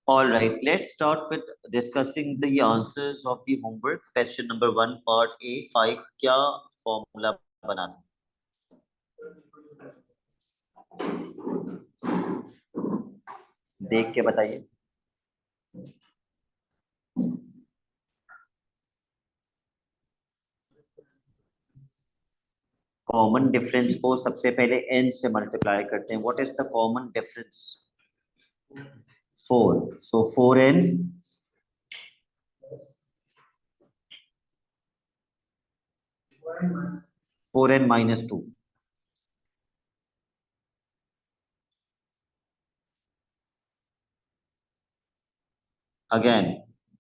All right, let's start with discussing the answers of the homework. Question number 1, part A, 5. क्या formula बना था? देख के बताइए। कॉमन डिफरेंस को सबसे पहले n से मल्टीप्लाई करते हैं। What is the common difference? 4. So 4n minus 2. Again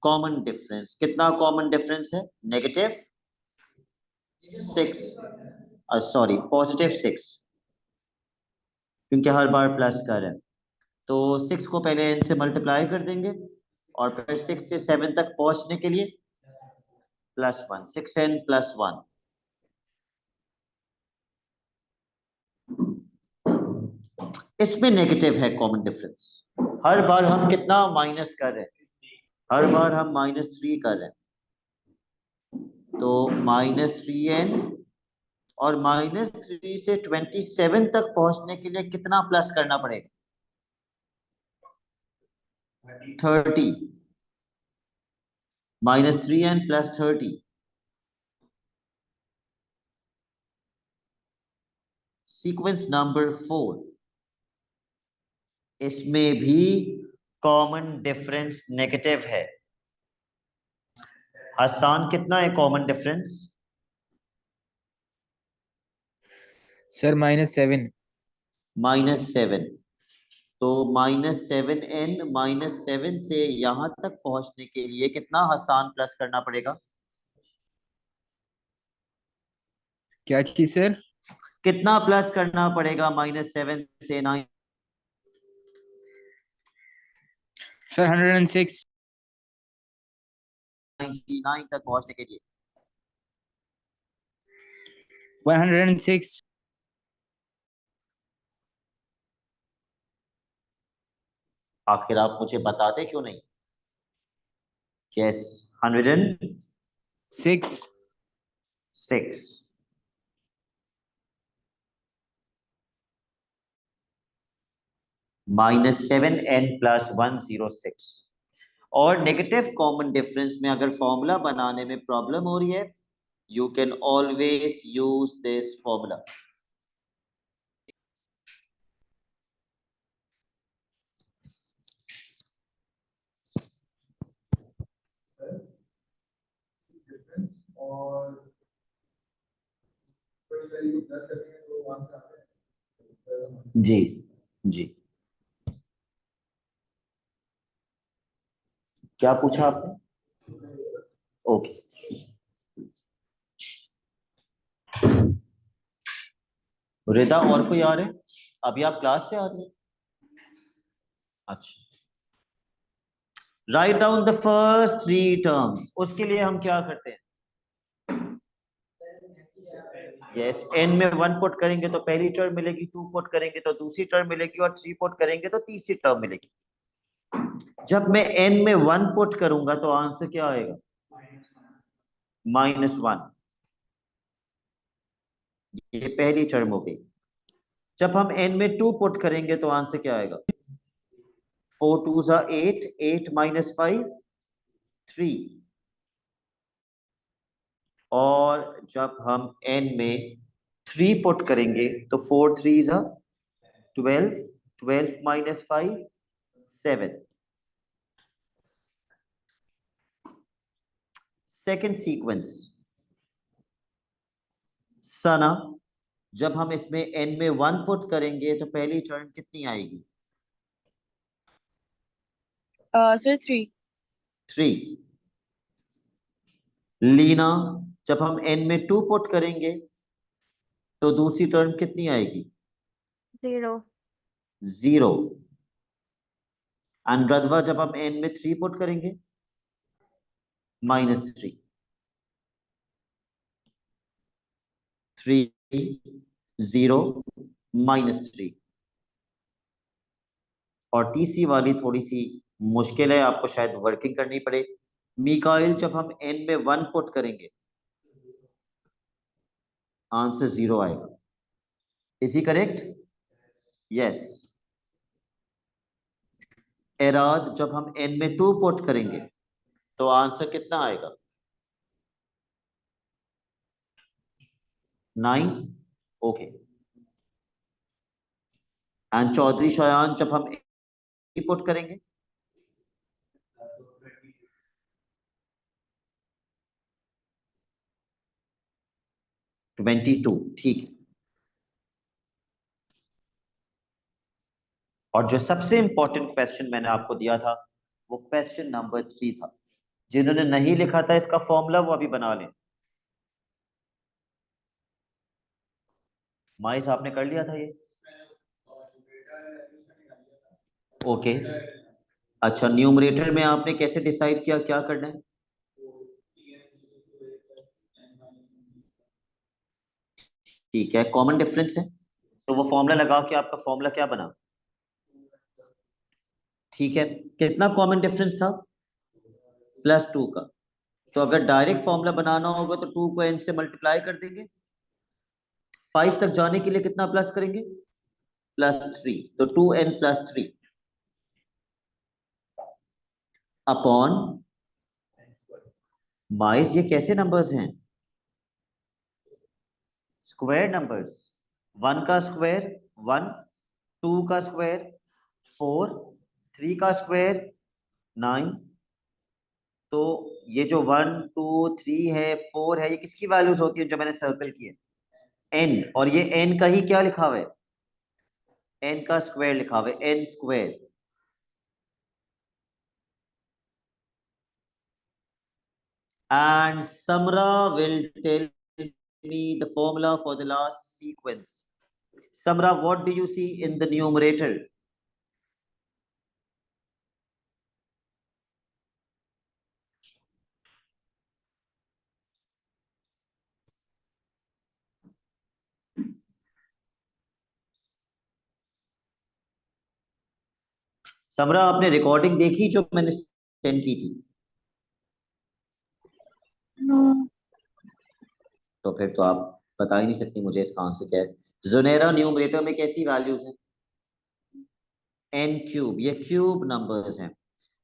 common difference, कितना कॉमन डिफरेंस है? -6, सॉरी +6, क्योंकि हर बार प्लस कर है। तो 6 को पहले n से मल्टीप्लाई कर देंगे और फिर 6 से 7 तक पहुंचने के लिए +1, 6n + 1। इसमें नेगेटिव है कॉमन डिफरेंस। हर बार हम कितना माइनस कर रहे हैं? हर बार हम -3 कर रहे हैं। तो -3n और -3 से 27 तक पहुंचने के लिए कितना प्लस करना पड़ेगा? 30। -3n + 30। सीक्वेंस नंबर 4, इसमें भी कॉमन डिफरेंस नेगेटिव है। हसन, कितना है कॉमन डिफरेंस? सर -7। -7। तो -7n -7 से यहां तक पहुंचने के लिए कितना हसान प्लस करना पड़ेगा? क्या चीज सर? कितना प्लस करना पड़ेगा -7 से 9? सर 106। 99 तक पहुंचने के लिए 106। आखिर आप मुझे बताते क्यों नहीं? यस, 106। -7n + 106। और नेगेटिव कॉमन डिफरेंस में अगर फॉर्मूला बनाने में प्रॉब्लम हो रही है, you can always use this formula. जी जी, क्या पूछा आपने? ओके, रिदा और कोई आ रहे हैं? अभी आप क्लास से आ रहे हैं? अच्छा, write down the first 3 terms. उसके लिए हम क्या करते हैं? यस, n में 1 पुट करेंगे तो पहली टर्म मिलेगी, 2 पुट करेंगे तो दूसरी टर्म मिलेगी, और 3 पुट करेंगे तो तीसरी टर्म मिलेगी। जब मैं n में 1 पुट करूंगा तो आंसर क्या आएगा? -1। ये पहली टर्म हो गई। जब हम n में 2 पुट करेंगे तो आंसर क्या आएगा? 4 2 8, 8 - 5 3। और जब हम n में 3 पुट करेंगे तो 4 3 12, 12 - 5 7। सेकेंड सीक्वेंस, सना, जब हम इसमें n में 1 पुट करेंगे तो पहली टर्म कितनी आएगी? सर 3। 3। लीना, जब हम n में 2 पुट करेंगे तो दूसरी टर्म कितनी आएगी? 0। 0। एंड रधवा, जब हम n में 3 पुट करेंगे? -3। 3 0 -3। और तीसरी वाली थोड़ी सी मुश्किल है, आपको शायद वर्किंग करनी पड़े। मिकाइल, जब हम n में 1 पुट करेंगे आंसर 0 आएगा। Is he correct? यस। एराद, जब हम n में 2 पुट करेंगे तो आंसर कितना आएगा? 9। ओके। एंड चौधरी शयान, जब हम पुट करेंगे 22। ठीक है। और जो सबसे इंपॉर्टेंट क्वेश्चन मैंने आपको दिया था वो क्वेश्चन नंबर 3 था। जिन्होंने नहीं लिखा था इसका फॉर्मूला वो अभी बना लें। माइस, आपने कर लिया था ये? ओके। अच्छा, न्यूमरेटर में आपने कैसे डिसाइड किया क्या करना है? ठीक है, कॉमन डिफरेंस है तो वो फॉर्मूला लगा के आपका फॉर्मूला क्या बना? ठीक है, कितना कॉमन डिफरेंस था? +2 का। तो अगर डायरेक्ट फॉर्मूला बनाना होगा तो 2 को n से मल्टीप्लाई कर देंगे। 5 तक जाने के लिए कितना प्लस करेंगे? +3। तो 2n+3 अपॉन माइस, ये कैसे नंबर्स हैं? Square numbers. 1 का स्क्वायर 1, 2 का स्क्वायर 4, 3 का स्क्वायर 9। तो ये जो 1 2 3 है 4 है, ये किसकी वैल्यूज होती है जो मैंने सर्कल की है? n। और ये n का ही क्या लिखा हुआ है? n का स्क्वायर लिखा हुआ है, n square. And Samra will tell me the formula for the last sequence. Samra, what do you see in the numerator? समरा, आपने रिकॉर्डिंग देखी जो मैंने सेंड की थी? No. तो फिर तो आप बता ही नहीं सकती मुझे इसका आंसर क्या है। जुनेरा, न्यूमरेटर में कैसी वैल्यूज हैं? n क्यूब, ये क्यूब नंबर्स हैं।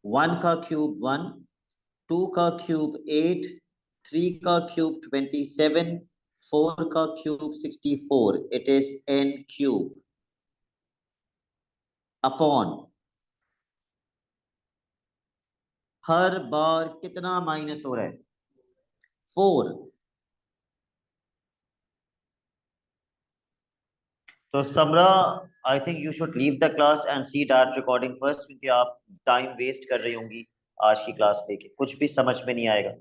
1 का क्यूब 1, 2 का क्यूब 8, 3 का क्यूब 27, 4 का cube 64। It is n cube upon हर बार कितना माइनस हो रहा है? 4। तो Samra, I think you should leave the class and see that recording first, क्योंकि आप टाइम वेस्ट कर रही होंगी आज की क्लास लेके, कुछ भी समझ में नहीं आएगा।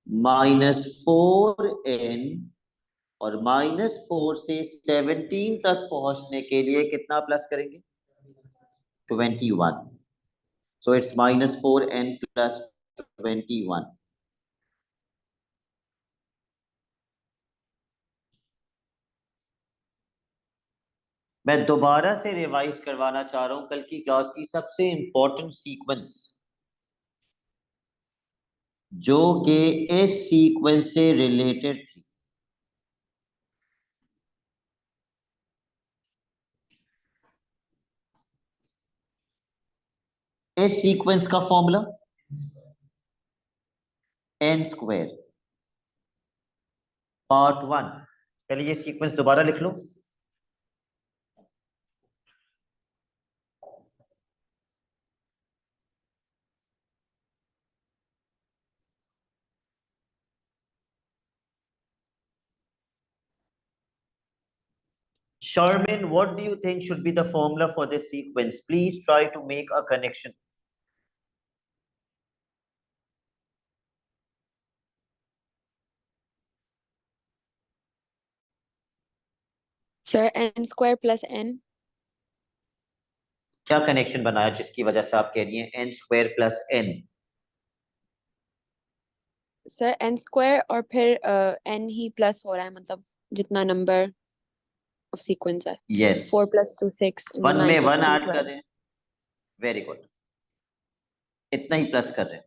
-4n और -4 से 17 तक पहुंचने के लिए कितना प्लस करेंगे? 21। So it's -4n + 21। मैं दोबारा से रिवाइज करवाना चाह रहा हूं कल की क्लास की सबसे इंपॉर्टेंट सीक्वेंस, जो कि इस सीक्वेंस से रिलेटेड थी। इस सीक्वेंस का फॉर्मूला n²। पार्ट 1। पहले ये सीक्वेंस दोबारा लिख लो। Sherman, what do you think should be the formula for this sequence? Please try to make a connection. Sir, n² + n. क्या कनेक्शन बनाया जिसकी वजह से आप कह रही हैं n² + n? Sir n square और फिर n ही प्लस हो रहा है, मतलब जितना नंबर ऑफ सीक्वेंस है। यस, 4 + 2 6 and then वन में 9 + वन 3 ऐड कर 12। रहे हैं, वेरी गुड, इतना ही प्लस कर रहे हैं।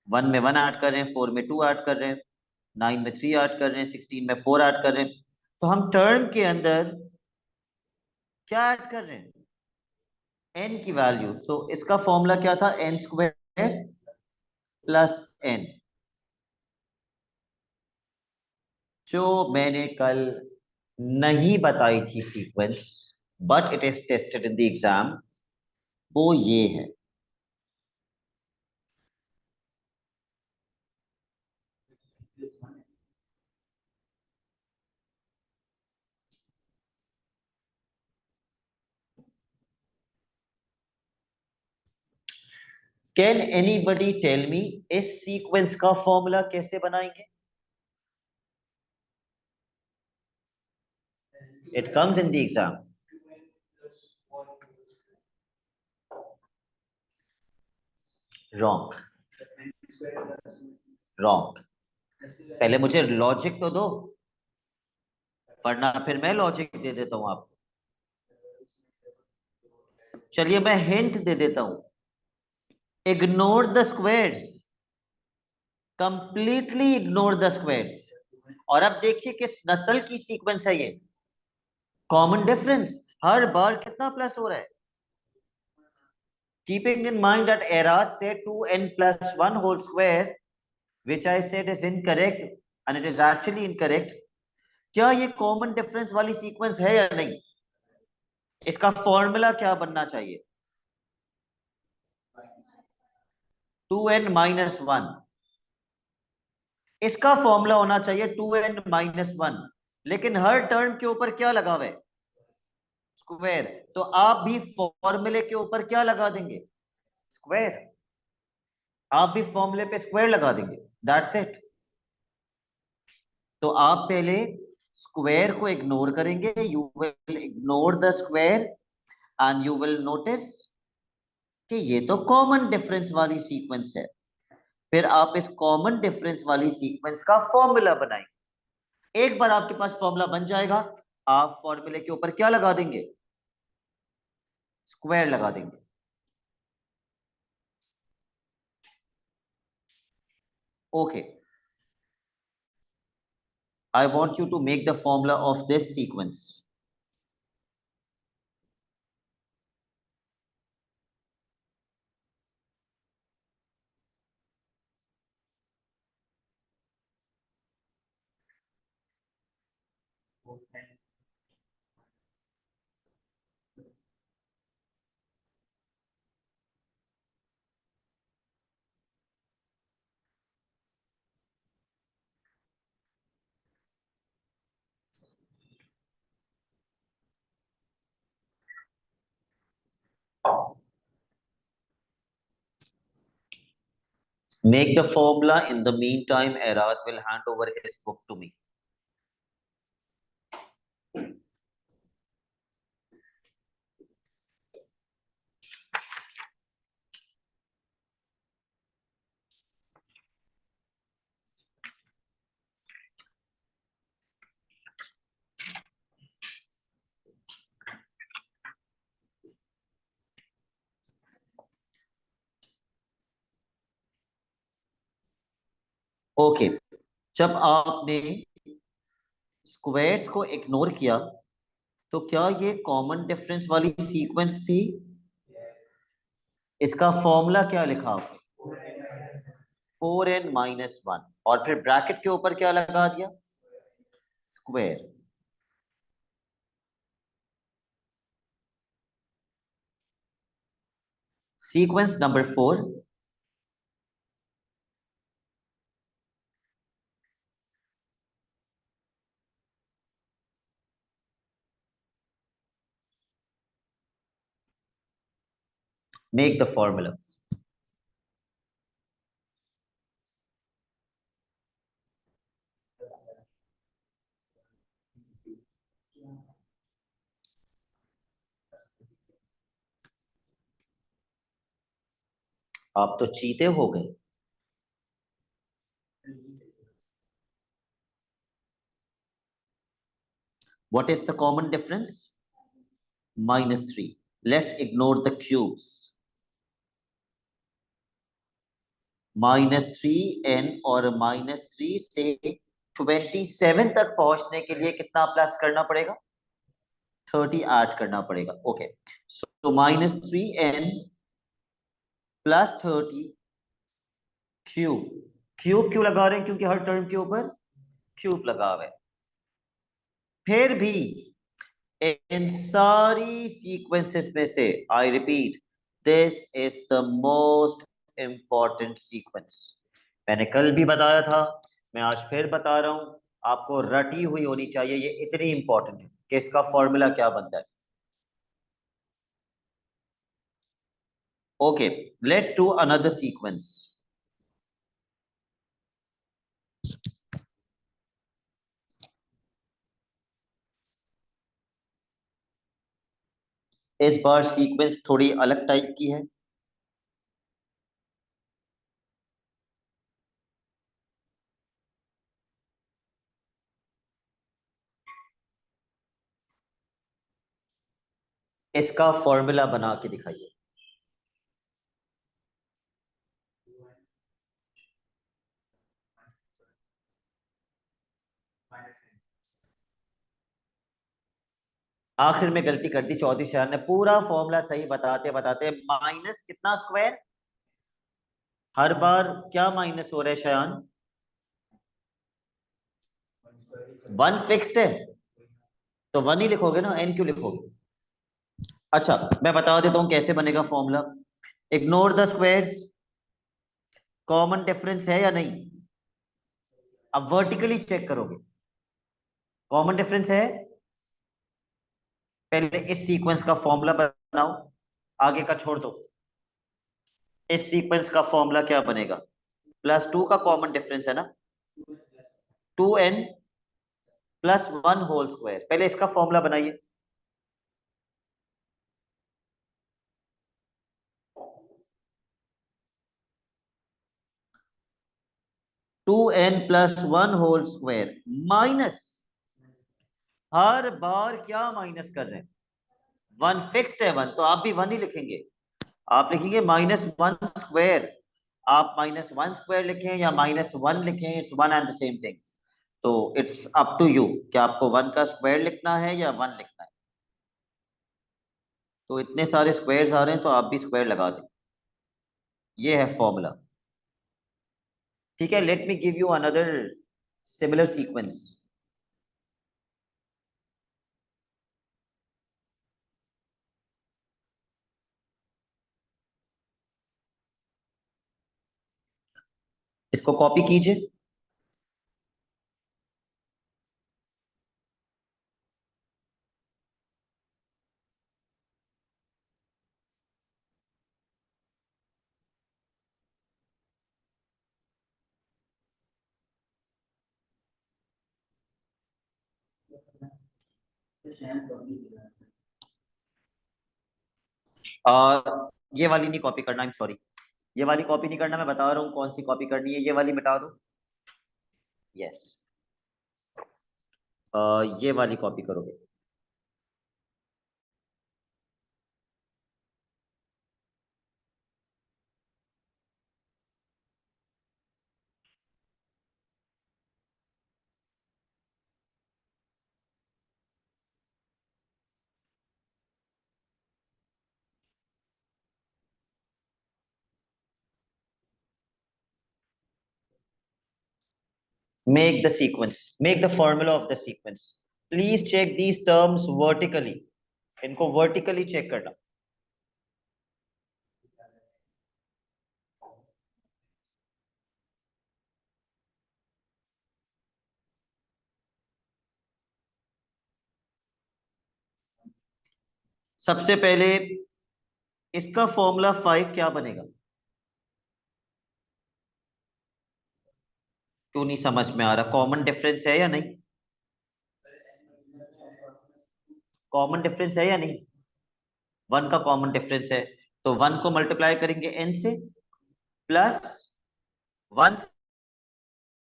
वन में वन ऐड कर रहे हैं, फोर में टू ऐड कर रहे हैं, नाइन में थ्री ऐड कर रहे हैं, 16 में फोर ऐड कर रहे हैं। तो हम टर्म के अंदर क्या ऐड कर रहे हैं? n की वैल्यू। तो इसका फॉर्मूला क्या था? n स्क्वायर प्लस n, जो मैंने कल नहीं बताई थी sequence, but it is tested in the exam, वो ये है। कैन एनीबडी टेल मी इस सीक्वेंस का फॉर्मूला कैसे बनाएंगे? It comes in the exam. Wrong, wrong. पहले मुझे लॉजिक तो दो, वरना फिर मैं लॉजिक दे देता हूं आपको। चलिए मैं हिंट दे देता हूं, ignore the squares, completely ignore the squares. और अब देखिए किस नस्ल की सीक्वेंस है ये, कॉमन डिफरेंस। हर बार कितना प्लस हो रहा है? Keeping in mind that Errad said 2n plus 1 whole square, which I said is incorrect and it is actually incorrect। क्या ये कॉमन डिफरेंस वाली सीक्वेंस है या नहीं? इसका फॉर्मूला क्या बनना चाहिए? 2n-1। इसका फॉर्मूला होना चाहिए 2n-1, लेकिन हर टर्म के ऊपर क्या लगा हुआ है? स्क्वायर। तो आप भी फॉर्मूले के ऊपर क्या लगा देंगे? स्क्वायर। आप भी फॉर्मूले पे स्क्वायर लगा देंगे, दैट्स इट। तो आप पहले स्क्वायर को इग्नोर करेंगे, you will ignore the square and you will notice कि ये तो कॉमन डिफरेंस वाली सीक्वेंस है। फिर आप इस कॉमन डिफरेंस वाली सीक्वेंस का फॉर्मूला बनाएंगे। एक बार आपके पास फॉर्मूला बन जाएगा, आप फॉर्मूले के ऊपर क्या लगा देंगे? स्क्वायर लगा देंगे। Okay, I want you to make the formula of this sequence। Make the formula. In the meantime, Erad will hand over his book to me। Okay, जब आपने स्क्वायर्स को इग्नोर किया, तो क्या ये कॉमन डिफरेंस वाली सीक्वेंस थी? इसका फॉर्मूला क्या लिखा आपने? 4n-1, और फिर ब्रैकेट के ऊपर क्या लगा दिया? Square. Sequence number 4, make the formula. आप तो चीते हो गए। What is the common difference? -3. Let's ignore the cubes. -3n और -3 से 27 तक पहुंचने के लिए कितना प्लस करना पड़ेगा? 30 ऐड करना पड़ेगा. ओके, सो -3n प्लस 30 क्यूब. क्यूब क्यों लगा रहे हैं? क्योंकि हर टर्म के ऊपर क्यूब लगा हुआ है. फिर भी इन सारी सीक्वेंसेस में से, I repeat, this is the most important sequence. मैंने कल भी बताया था, मैं आज फिर बता रहा हूं, आपको रटी हुई होनी चाहिए. ये इतनी इंपॉर्टेंट है कि इसका फॉर्मूला क्या बनता है. Okay, let's do another sequence. इस बार सीक्वेंस थोड़ी अलग टाइप की है. इसका फॉर्मूला बना के दिखाइए. आखिर में गलती कर दी चौधरी शहर ने. पूरा फॉर्मूला सही बताते बताते माइनस कितना स्क्वायर. हर बार क्या माइनस हो रहा है शयान? 1 फिक्स्ड है तो 1 ही लिखोगे ना, n क्यों लिखोगे? अच्छा, मैं बता देता हूं कैसे बनेगा formula. Ignore the squares. Common difference है या नहीं? अब वर्टिकली चेक करोगे. कॉमन डिफरेंस है. पहले इस सीक्वेंस का फॉर्मूला बनाओ, आगे का छोड़ दो. इस सीक्वेंस का फॉर्मूला क्या बनेगा? +2 का कॉमन डिफरेंस है ना, 2n +1 होल स्क्वायर. पहले इसका फॉर्मूला बनाइए. 2n+1 होल स्क्वायर माइनस, हर बार क्या माइनस कर रहे हैं? 1 फिक्स्ड है 1, तो आप भी 1 ही लिखेंगे. आप लिखेंगे -1 स्क्वायर. आप -1 स्क्वायर लिखें या -1 लिखें, it's one and the same thing. तो इट्स अप टू यू कि आपको 1 का स्क्वायर लिखना है या 1 लिखना है. तो इतने सारे स्क्वायर्स आ रहे हैं तो आप भी स्क्वायर लगा दें. ये है फॉर्मूला. ठीक है, let me give you another similar sequence. इसको कॉपी कीजिए. ये वाली नहीं कॉपी करना, आई एम सॉरी. ये वाली कॉपी नहीं करना, मैं बता रहा हूँ कौन सी कॉपी करनी है. ये वाली मिटा दो. यस, ये वाली कॉपी करोगे. Make the sequence, make the formula of the sequence. Please check these terms vertically. इनको vertically check करना. सबसे पहले इसका फॉर्मूला 5 क्या बनेगा? क्यों नहीं समझ में आ रहा? कॉमन डिफरेंस है या नहीं? कॉमन डिफरेंस है या नहीं? 1 का कॉमन डिफरेंस है तो 1 को मल्टीप्लाई करेंगे n से, प्लस 1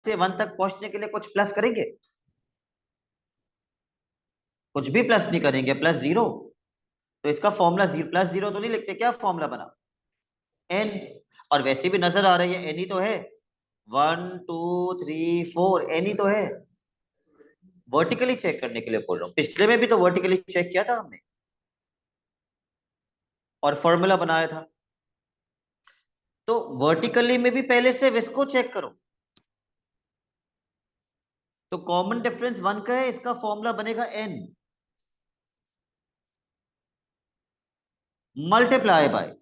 से 1 तक पहुंचने के लिए कुछ प्लस करेंगे. कुछ भी प्लस नहीं करेंगे, प्लस जीरो। तो इसका फॉर्मूला जीरो प्लस जीरो तो नहीं लिखते, क्या फॉर्मूला बना? एन। और वैसे भी नजर आ रही है, एन ही तो है। 1 2 3 4 एन ही तो है। वर्टिकली चेक करने के लिए बोल रहा हूँ, पिछले में भी तो वर्टिकली चेक किया था हमने और फॉर्मूला बनाया था। तो वर्टिकली में भी पहले से इसको चेक करो। तो कॉमन डिफरेंस 1 का है, इसका फॉर्मूला बनेगा एन मल्टीप्लाई बाय,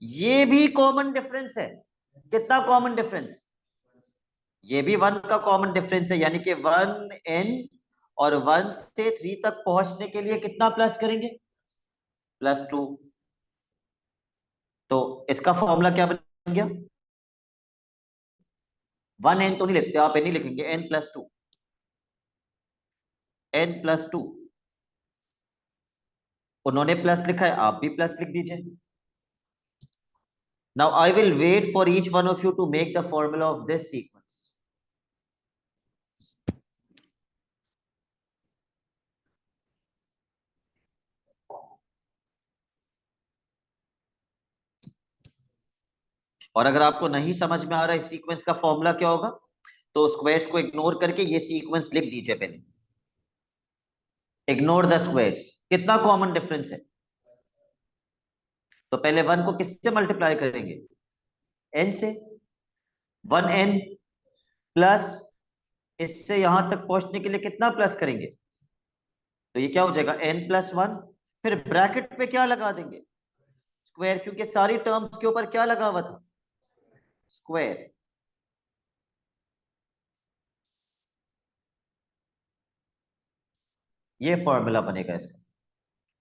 ये भी कॉमन डिफरेंस है। कितना कॉमन डिफरेंस? ये भी 1 का कॉमन डिफरेंस है, यानी कि 1n। और 1 से 3 तक पहुंचने के लिए कितना प्लस करेंगे? +2। तो इसका फॉर्मूला क्या बन गया? 1n तो नहीं लिखते आप, एन ही लिखेंगे, n+2। n+2, उन्होंने प्लस लिखा है, आप भी प्लस लिख दीजिए। Now I will wait for each one of you to make the formula of this sequence. और अगर आपको नहीं समझ में आ रहा है इस सीक्वेंस का फॉर्मूला क्या होगा, तो स्क्वायर्स को इग्नोर करके ये सीक्वेंस लिख दीजिए पहले। Ignore the squares. कितना कॉमन डिफरेंस है? तो पहले 1 को किससे मल्टीप्लाई करेंगे? n से। 1n प्लस, इससे यहां तक पहुंचने के लिए कितना प्लस करेंगे? तो ये क्या हो जाएगा? n+1। फिर ब्रैकेट पे क्या लगा देंगे? स्क्वायर, क्योंकि सारी टर्म्स के ऊपर क्या लगा हुआ था? स्क्वायर। ये फॉर्मूला बनेगा इसका।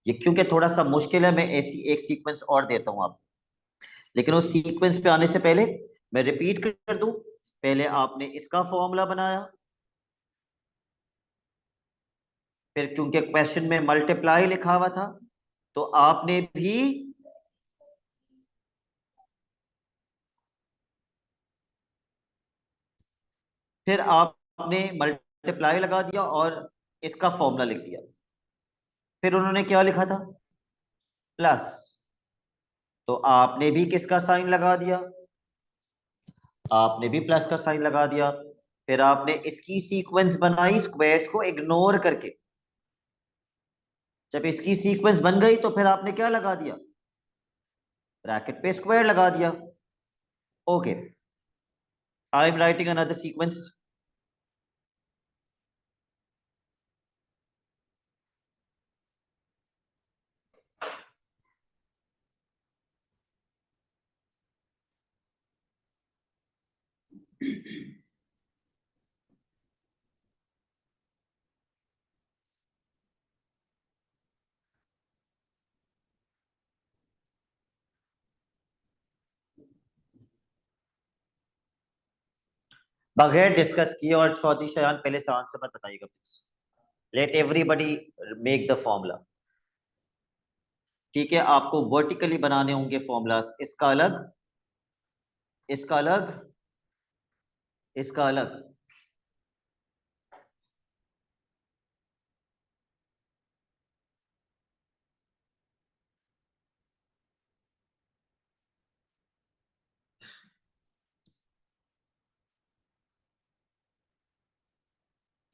ये क्योंकि थोड़ा सा मुश्किल है, मैं ऐसी एक सीक्वेंस और देता हूं आपको। लेकिन उस सीक्वेंस पे आने से पहले मैं रिपीट कर दूं, पहले आपने इसका फॉर्मूला बनाया, फिर क्योंकि क्वेश्चन में मल्टीप्लाई लिखा हुआ था तो आपने भी फिर आपने मल्टीप्लाई लगा दिया और इसका फॉर्मूला लिख दिया। फिर उन्होंने क्या लिखा था? प्लस। तो आपने भी किसका साइन लगा दिया? आपने भी प्लस का साइन लगा दिया। फिर आपने इसकी सीक्वेंस बनाई स्क्वायर्स को इग्नोर करके। जब इसकी सीक्वेंस बन गई तो फिर आपने क्या लगा दिया? ब्रैकेट पे स्क्वायर लगा दिया। Okay, I am writing another sequence. बगैर डिस्कस किए और चौधरी शयान पहले से आंसर मत बताइएगा please. Let everybody make the formula. ठीक है, आपको वर्टिकली बनाने होंगे फॉर्मूलास, इसका अलग, इसका अलग, इसका अलग।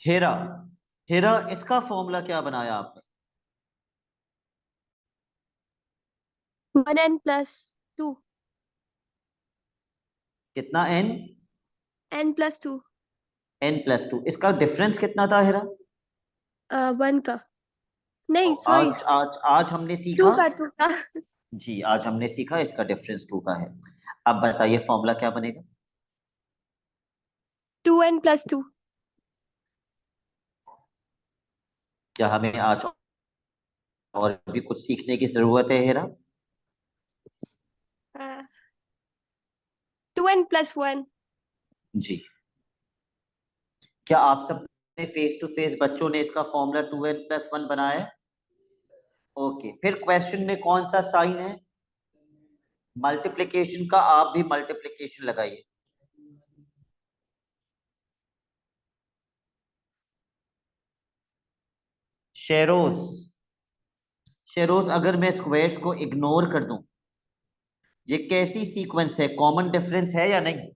हेरा, हेरा इसका फॉर्मूला क्या बनाया आपने? 1n+2। कितना n? n+2। n+2। इसका डिफरेंस कितना था हेरा? 1 का, नहीं सॉरी, आज आज आज हमने 2 सीखा। का, 2 का। जी, आज हमने सीखा इसका डिफरेंस 2 का है। अब बताइए फॉर्मूला क्या बनेगा? 2n+2। क्या हमें आज और भी कुछ सीखने की जरूरत है हेरा? 2n+1। जी। क्या आप सब ने फेस टू फेस बच्चों ने इसका फॉर्मूला 2n+1 बनाया है? ओके, फिर क्वेश्चन में कौन सा साइन है? मल्टीप्लिकेशन का, आप भी मल्टीप्लिकेशन लगाइए। शेरोज, शेरोज अगर मैं स्क्वायर्स को इग्नोर कर दूं, ये कैसी सीक्वेंस है, कॉमन डिफरेंस है या नहीं?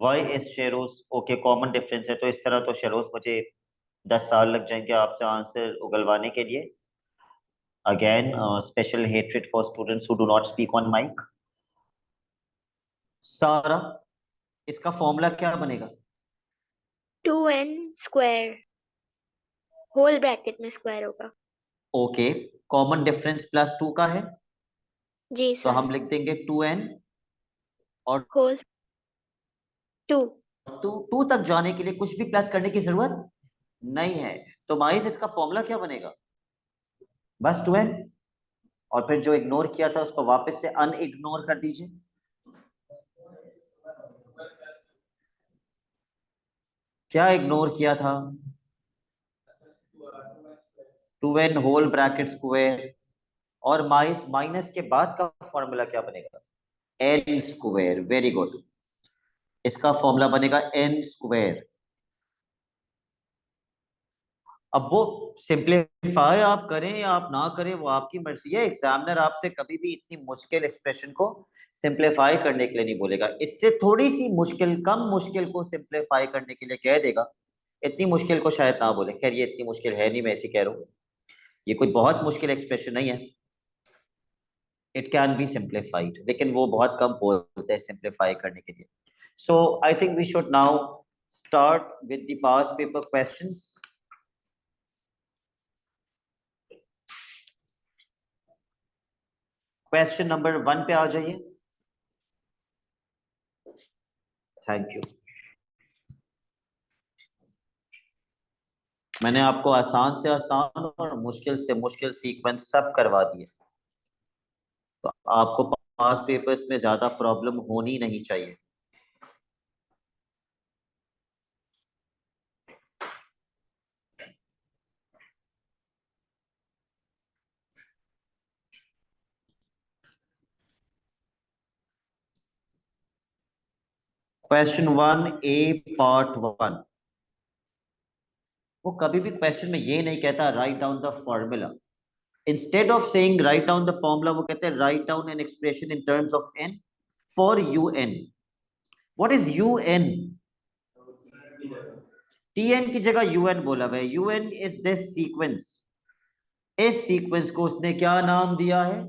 वाई इज शेरोज ओके, कॉमन डिफरेंस है, तो इस तरह तो शेरोज मुझे 10 साल लग जाएंगे आपसे आंसर उगलवाने के लिए. Again special hatred for students who do not speak on mic. Sara, इसका फॉर्मूला क्या बनेगा? 2n स्क्वायर होल ब्रैकेट में स्क्वायर होगा. ओके, कॉमन डिफरेंस +2 का है, जी तो सर. हम लिख देंगे 2n, और होल 2. 2 तक जाने के लिए कुछ भी प्लस करने की जरूरत नहीं है. तो माइस इसका फॉर्मूला क्या बनेगा? बस 2n, और फिर जो इग्नोर किया था उसको वापस से अनइग्नोर कर दीजिए. क्या इग्नोर किया था? 2n होल ब्रैकेट स्क्वायर, और माइनस के बाद का फॉर्मूला क्या बनेगा? n square. वेरी गुड, इसका फॉर्मूला बनेगा n स्क्वायर. अब वो सिंप्लीफाई आप करें या आप ना करें वो आपकी मर्जी है. एग्जामिनर आपसे कभी भी इतनी मुश्किल एक्सप्रेशन को सिंप्लीफाई करने के लिए नहीं बोलेगा. इससे थोड़ी सी मुश्किल, कम मुश्किल को सिंप्लीफाई करने के लिए कह देगा. इतनी मुश्किल को शायद ना बोले. खैर ये इतनी मुश्किल है नहीं, मैं ऐसे कह रहा हूँ, ये कोई बहुत मुश्किल एक्सप्रेशन नहीं है. इट कैन बी सिंप्लीफाइड, लेकिन वो बहुत कम बोलते हैं सिंप्लीफाई करने के लिए. So I think we should now start with the past paper questions. Question number 1 पे आ जाइए. Thank you. मैंने आपको आसान से आसान और मुश्किल से मुश्किल सीक्वेंस सब करवा दिए, तो आपको पास पेपर्स में ज्यादा प्रॉब्लम होनी नहीं चाहिए. Question 1A part 1. वो कभी भी क्वेश्चन में ये नहीं कहता write down the formula. Instead of saying write down the formula, वो कहते हैं write down an expression in terms of n for un. What is un? tn की जगह un बोला हुआ है. un is this sequence. इस सीक्वेंस को उसने क्या नाम दिया है?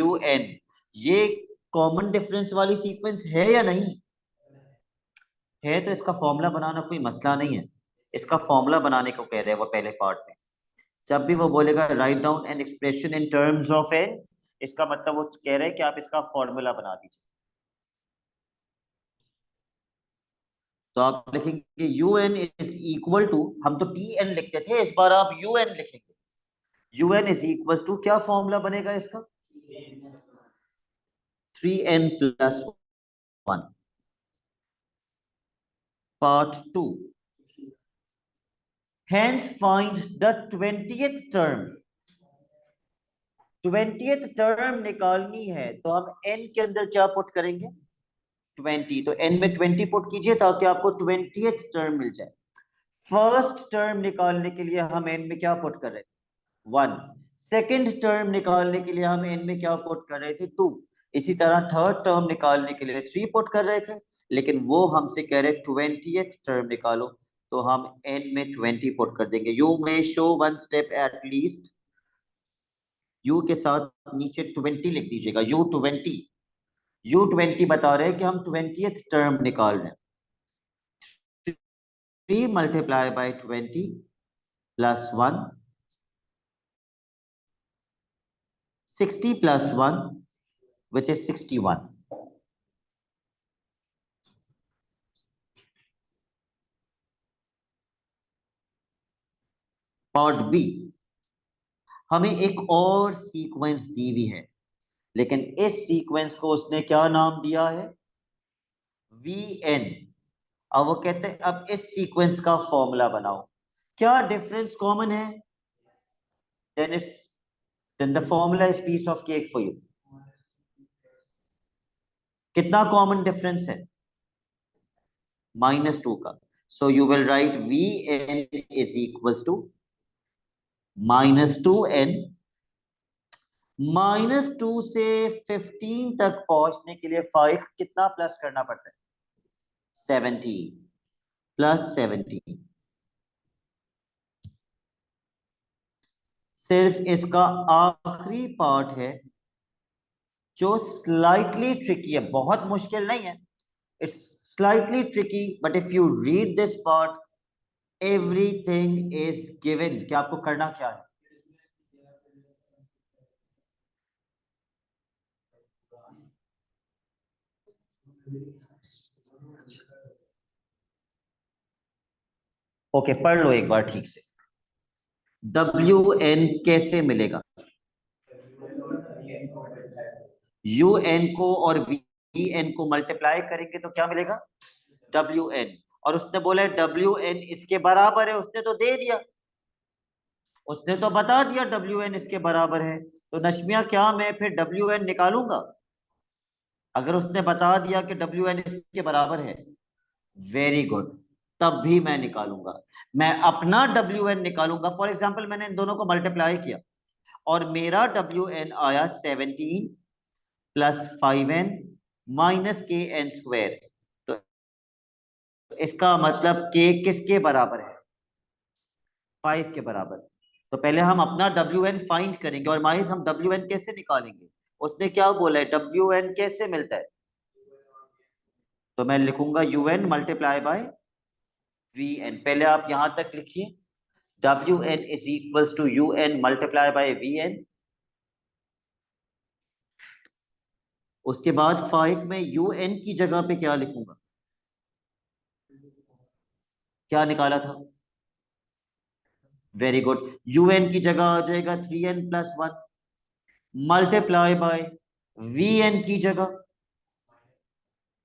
un. ये कॉमन डिफरेंस वाली सीक्वेंस है या नहीं है? तो इसका फॉर्मूला बनाना कोई मसला नहीं है. इसका फॉर्मूला बनाने को कह रहे हैं वो पहले पार्ट में. जब भी वो बोलेगा write down an expression in terms of n, इसका मतलब वो कह रहे हैं कि आप इसका फॉर्मूला बना दीजिए. तो आप लिखेंगे un इज इक्वल टू, हम तो tn लिखते थे, इस बार आप un लिखेंगे. un इज इक्वल टू, क्या फॉर्मूला बनेगा इसका? 3n plus 1. Part 2. Hence find the 20th term. 20th term निकालनी है तो हम n के अंदर क्या पुट करेंगे? 20. तो n में 20 पुट कीजिए ताकि आपको 20th टर्म मिल जाए. फर्स्ट टर्म निकालने के लिए हम n में क्या पुट कर रहे थे? 1. सेकेंड टर्म निकालने के लिए हम n में क्या पुट कर रहे थे? 2. इसी तरह थर्ड टर्म निकालने के लिए 3 पुट कर रहे थे, लेकिन वो हमसे कह रहे 20th टर्म निकालो, तो हम n में 20 पुट कर देंगे. You may show one step at least. u के साथ नीचे 20 लिख दीजिएगा. u20 बता रहे हैं कि हम 20th टर्म निकाल रहे हैं. 3 multiply by 20 plus 1, 60 plus 1 which is 61. Part B. हमें एक और सीक्वेंस दी हुई है, लेकिन इस सीक्वेंस को उसने क्या नाम दिया है? Vn. अब वो कहते हैं अब इस सीक्वेंस का फॉर्मूला बनाओ. क्या डिफरेंस कॉमन है? then the formula is piece of cake for you. कितना कॉमन डिफरेंस है? -2 का। So you will write V N is equals to -2n। -2 से 15 तक पहुंचने के लिए 5 कितना प्लस करना पड़ता है? 17 प्लस 17। सिर्फ इसका आखिरी पार्ट है जो स्लाइटली ट्रिकी है, बहुत मुश्किल नहीं है। It's slightly tricky, but if you read this part everything is given कि आपको करना क्या है। ओके, पढ़ लो एक बार ठीक से। WN कैसे मिलेगा? UN को और VN को मल्टीप्लाई करेंगे तो क्या मिलेगा? WN। और उसने बोला है WN इसके बराबर है, उसने तो दे दिया, उसने तो बता दिया WN इसके बराबर है। तो नशमिया क्या मैं फिर WN निकालूंगा? अगर उसने बता दिया कि WN इसके बराबर है, वेरी गुड, तब भी मैं निकालूंगा। मैं अपना WN निकालूंगा। फॉर एग्जाम्पल मैंने इन दोनों को मल्टीप्लाई किया और मेरा WN आया 17 प्लस 5n माइनस kn²। तो इसका मतलब k किसके बराबर है? 5 के बराबर। तो पहले हम अपना WN फाइंड करेंगे। और माइस हम WN कैसे निकालेंगे? उसने क्या बोला है, WN कैसे मिलता है? तो मैं लिखूंगा UN मल्टीप्लाई बाय VN। पहले आप यहां तक लिखिए, WN is equals to UN multiply by VN। उसके बाद 5 में UN की जगह पे क्या लिखूंगा? क्या निकाला था? वेरी गुड, UN की जगह आ जाएगा 3n plus 1 multiply by VN की जगह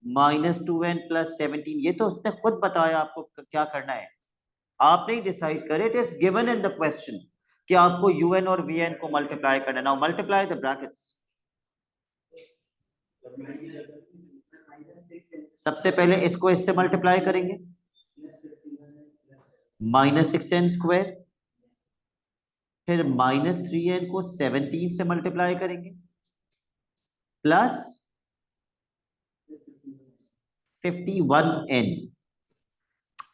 -2n प्लस 17। ये तो उसने खुद बताया आपको क्या करना है, आप नहीं डिसाइड करें। It is given in the question कि आपको UN और VN को मल्टीप्लाई करना है। Now multiply the brackets. सबसे पहले इसको इससे मल्टीप्लाई करेंगे, -6n²। फिर -3n को 17 से मल्टीप्लाई करेंगे, प्लस 51n।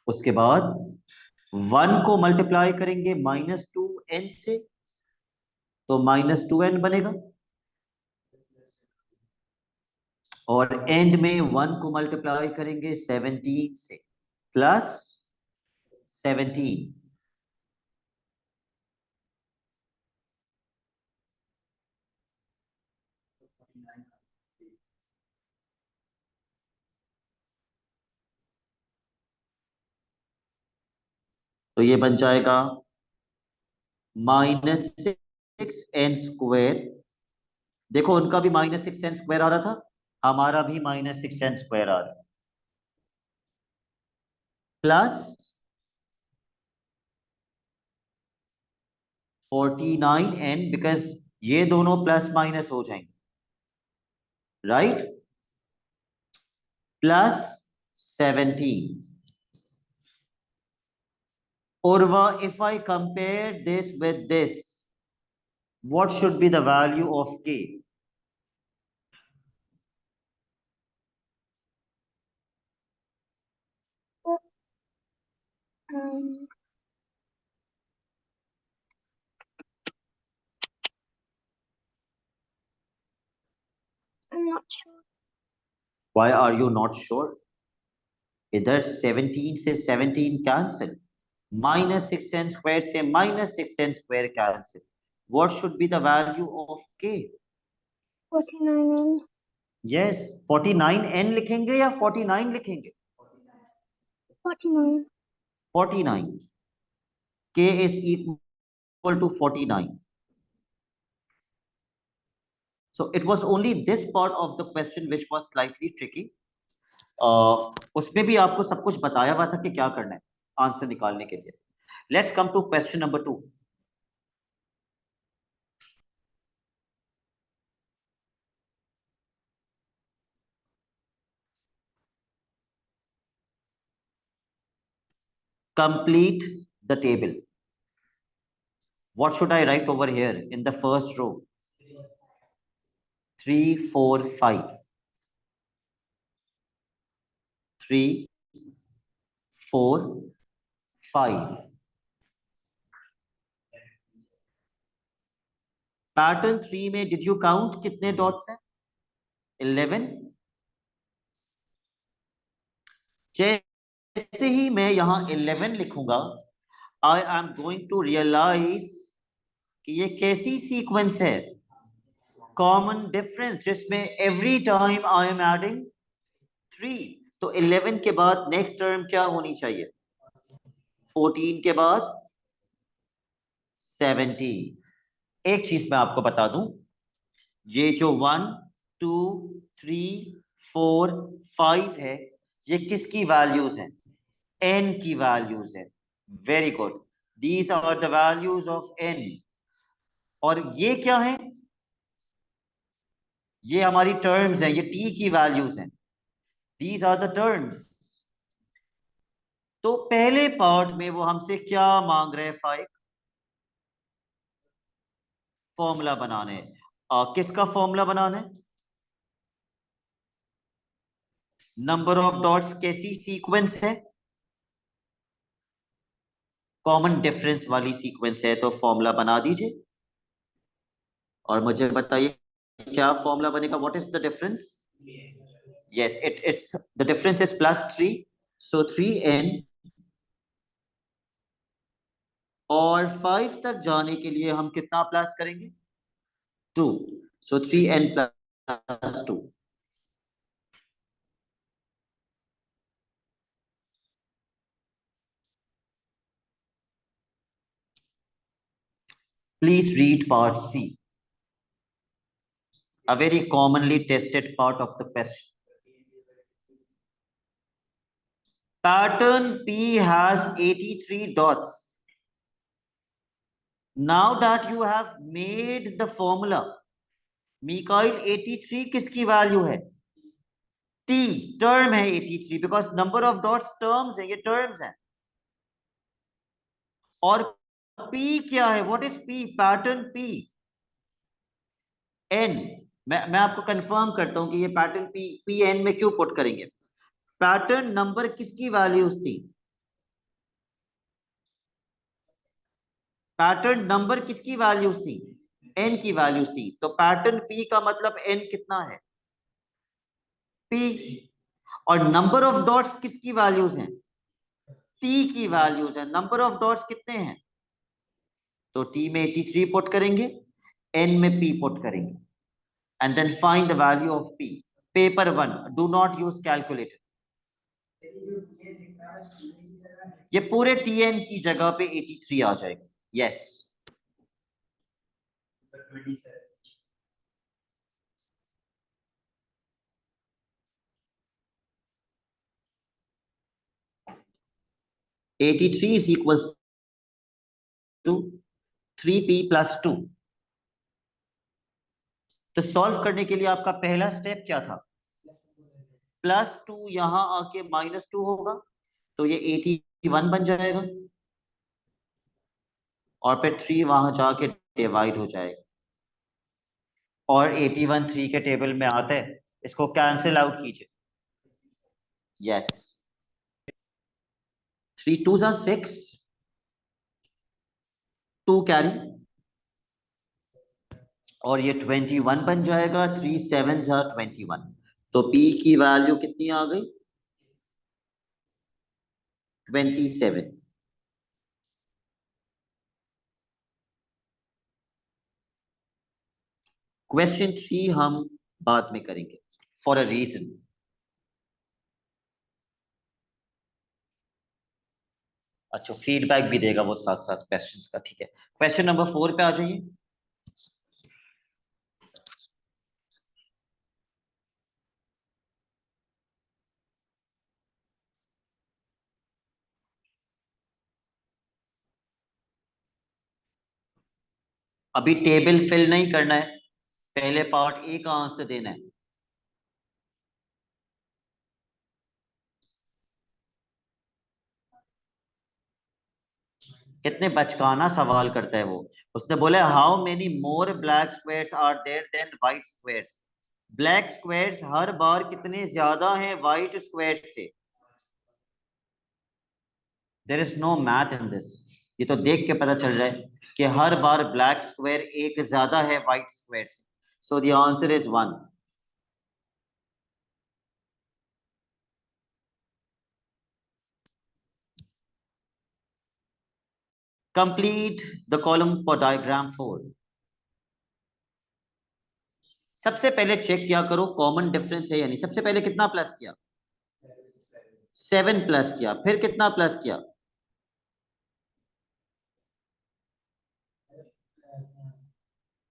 उसके बाद 1 को मल्टीप्लाई करेंगे -2n से, तो -2n बनेगा। और एंड में 1 को मल्टीप्लाई करेंगे 17 से, प्लस 17। तो ये बन जाएगा -6n²। देखो उनका भी -6n² आ रहा था, हमारा भी -6n² आ रहा है, प्लस 49n, बिकॉज ये दोनों प्लस माइनस हो जाएंगे, right, plus 17। Urva, if I compare this with this, what should be the value of k? Um, I'm not sure. Why are you not sure? इधर 17 से 17 cancel, -6n² से -6n² cancel. What should be the value of k? 49n. Yes, 49n लिखेंगे या 49 लिखेंगे? 49. 49। k is equal to 49. So it was only this part of the question which was slightly tricky. उसमें भी आपको सब कुछ बताया हुआ था कि क्या करना है आंसर निकालने के लिए। Let's come to question number 2। complete the table. What should I write over here in the first row? 3, 4, 5. 3, 4, 5. Pattern 3 में डिड यू काउंट कितने डॉट्स हैं? 11. जैसे ही मैं यहां 11 लिखूंगा, I am going to realise कि ये कैसी सीक्वेंस है, कॉमन डिफरेंस, जिसमें every time I am adding 3. तो 11 के बाद नेक्स्ट टर्म क्या होनी चाहिए? 14 के बाद 17. एक चीज मैं आपको बता दूं, ये जो 1, 2, 3, 4, 5 है, ये किसकी वैल्यूज हैं? n की वैल्यूज है. Very good. These are the values of n. और ये क्या है? ये हमारी टर्म्स हैं, ये t की वैल्यूज हैं. These are the terms. तो पहले पार्ट में वो हमसे क्या मांग रहे हैं? फाइक फॉर्मूला बनाने. किसका फॉर्मूला बनाना है? नंबर ऑफ डॉट्स कैसी सीक्वेंस है? कॉमन डिफरेंस वाली सीक्वेंस है. तो फॉर्मूला बना दीजिए और मुझे बताइए क्या फॉर्मूला बनेगा. What is the difference? Yes, it's the difference is +3. So 3n, और 5 तक जाने के लिए हम कितना प्लस करेंगे? 2. सो 3n + 2. Please read part C, a very commonly tested part of the question. Pattern P has 83 dots. Now that you have made the formula, Mikhail, 83 किसकी value है? T टर्म है 83, because number of dots terms है, ये terms हैं. और P क्या है? What is P? Pattern P n. मैं आपको कंफर्म करता हूं कि ये पैटर्न P n में क्यों पुट करेंगे. पैटर्न नंबर किसकी वैल्यूज थी? पैटर्न नंबर किसकी वैल्यूज थी? n की वैल्यूज थी. तो पैटर्न P का मतलब n कितना है? P. और नंबर ऑफ डॉट्स किसकी वैल्यूज हैं? T की वैल्यूज है. नंबर ऑफ डॉट्स कितने हैं? तो T में 83 पुट करेंगे, n में P पुट करेंगे, and then find the value of P. Paper 1, do not use calculator. ये पूरे Tn की जगह पे 83 आ जाएगा. Yes. (83 is equals to 3p plus 2. तो सॉल्व करने के लिए आपका पहला स्टेप क्या था? +2 यहां आके -2 होगा, तो ये 81 बन जाएगा, और फिर 3 वहां जाके डिवाइड हो जाएगा, और 81 3 के टेबल में आता है. इसको कैंसिल आउट कीजिए. यस, 3 2s are 6, 2 कैरी, और ये 21 बन जाएगा. 3 7s are 21. तो P की वैल्यू कितनी आ गई? 27. क्वेश्चन 3 हम बाद में करेंगे फॉर अ रीजन. अच्छा, फीडबैक भी देगा वो साथ साथ क्वेश्चंस का. ठीक है, क्वेश्चन नंबर 4 पे आ जाइए. अभी टेबल फिल नहीं करना है, पहले पार्ट ए का आंसर देना है. कितने बचकाना सवाल करता है वो। उसने बोला how many more black squares are there than white squares. Black squares हर बार कितने ज्यादा हैं व्हाइट स्क्वेयर्स से। There is no math in this. ये तो देख के पता चल रहा है कि हर बार ब्लैक स्क्वायर एक ज्यादा है व्हाइट स्क्वायर से। So the answer is 1। Complete the column for diagram 4। सबसे पहले चेक किया करो कॉमन डिफरेंस है या नहीं। सबसे पहले कितना प्लस किया? 7 प्लस किया। फिर कितना प्लस किया?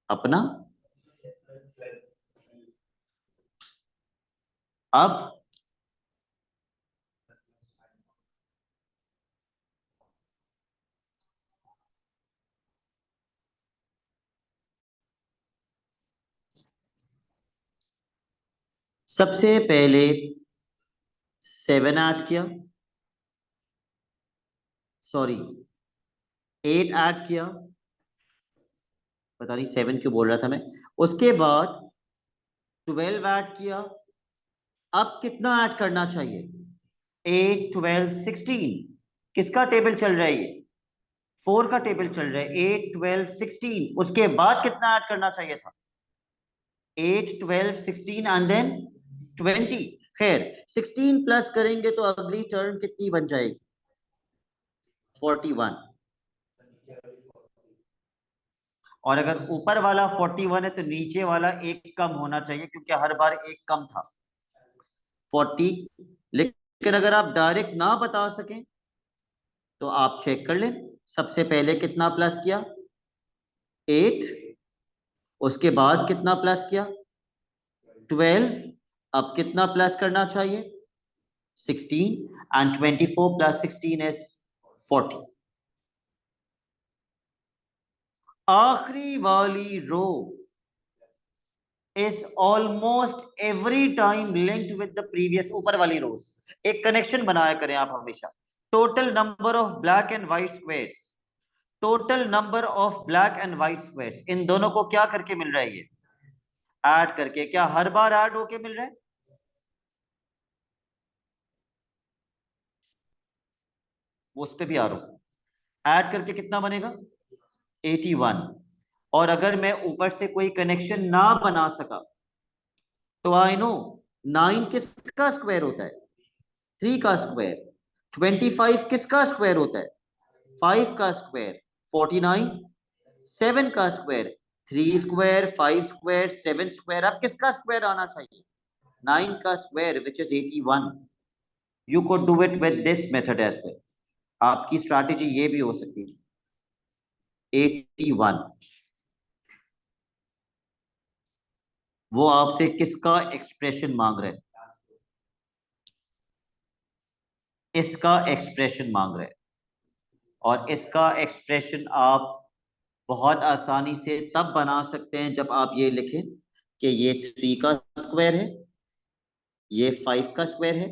अपना। अब सबसे पहले 7 ऐड किया, सॉरी 8 ऐड किया, पता नहीं 7 क्यों बोल रहा था मैं। उसके बाद 12 ऐड किया। अब कितना ऐड करना चाहिए? 8 12 16। किसका टेबल चल रहा है ये? 4 का टेबल चल रहा है। 8 12 16। उसके बाद कितना ऐड करना चाहिए था? 8 12 16 एंड देन 20। खैर 16 प्लस करेंगे तो अगली टर्म कितनी बन जाएगी? 41। और अगर ऊपर वाला 41 है तो नीचे वाला एक कम होना चाहिए क्योंकि हर बार एक कम था 40। लेकिन अगर आप डायरेक्ट ना बता सकें तो आप चेक कर लें। सबसे पहले कितना प्लस किया? 8। उसके बाद कितना प्लस किया? 12। अब कितना प्लस करना चाहिए? 16 एंड 24 प्लस 16 इज 40। आखिरी वाली रो is almost every time linked with the previous ऊपर वाली रोज। एक कनेक्शन बनाया करें आप हमेशा। Total number of black and white squares, total number of black and white squares, इन दोनों को क्या करके मिल रहा है? ये ऐड करके। क्या हर बार ऐड होके मिल रहा है? उस पे भी आ रहा हूं। ऐड करके कितना बनेगा? 81। और अगर मैं ऊपर से कोई कनेक्शन ना बना सका तो आई नो 9 किसका स्क्वायर होता है? 3 का स्क्वायर। 25 किसका स्क्वायर होता है? 5 का स्क्वायर। 49 7 का स्क्वायर। 3 square, 5 square, 7 square. अब किसका स्क्वायर आना चाहिए? 9 का square which is 81। You could do it with this method as well. आपकी स्ट्रैटेजी ये भी हो सकती है। 81। वो आपसे किसका एक्सप्रेशन मांग रहे हैं? इसका एक्सप्रेशन मांग रहे हैं। और इसका एक्सप्रेशन आप बहुत आसानी से तब बना सकते हैं जब आप ये लिखें कि ये 3 का स्क्वायर है, ये 5 का स्क्वायर है,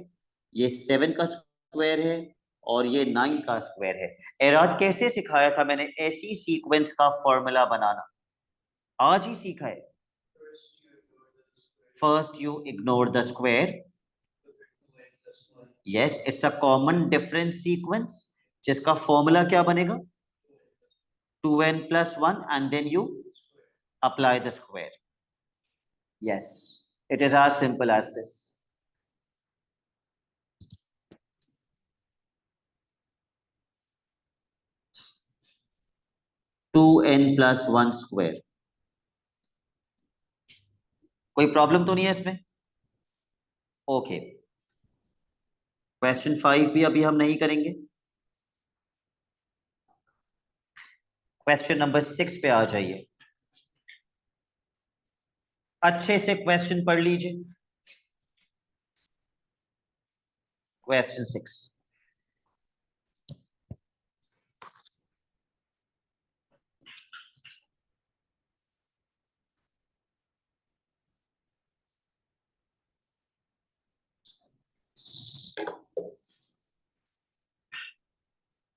ये 7 का स्क्वायर है और ये 9 का स्क्वायर है। एराद कैसे सिखाया था मैंने ऐसी सीक्वेंस का फॉर्मूला बनाना? आज ही सीखा है। First you ignore the square. Yes, it's a common difference sequence जिसका फॉर्मूला क्या बनेगा? 2n plus 1 and then you apply the square. Yes, it is as simple as this. 2n plus 1 square. कोई problem तो नहीं है इसमें? Okay. Question 5 भी अभी हम नहीं करेंगे। क्वेश्चन नंबर 6 पे आ जाइए। अच्छे से क्वेश्चन पढ़ लीजिए। क्वेश्चन 6।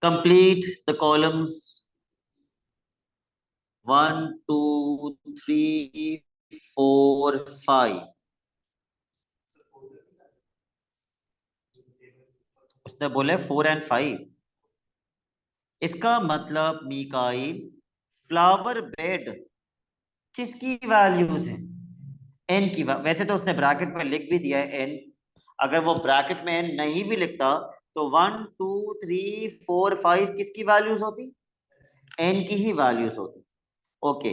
complete the columns 1 2 3 4 5। उसने बोले 4 and 5। इसका मतलब मिकाइल फ्लावर बेड किसकी वैल्यूज हैं? एन की। वैसे तो उसने ब्रैकेट में लिख भी दिया है एन। अगर वो ब्रैकेट में एन नहीं भी लिखता तो 1 2 3 4 5 किसकी वैल्यूज होती? एन की ही वैल्यूज होती। ओके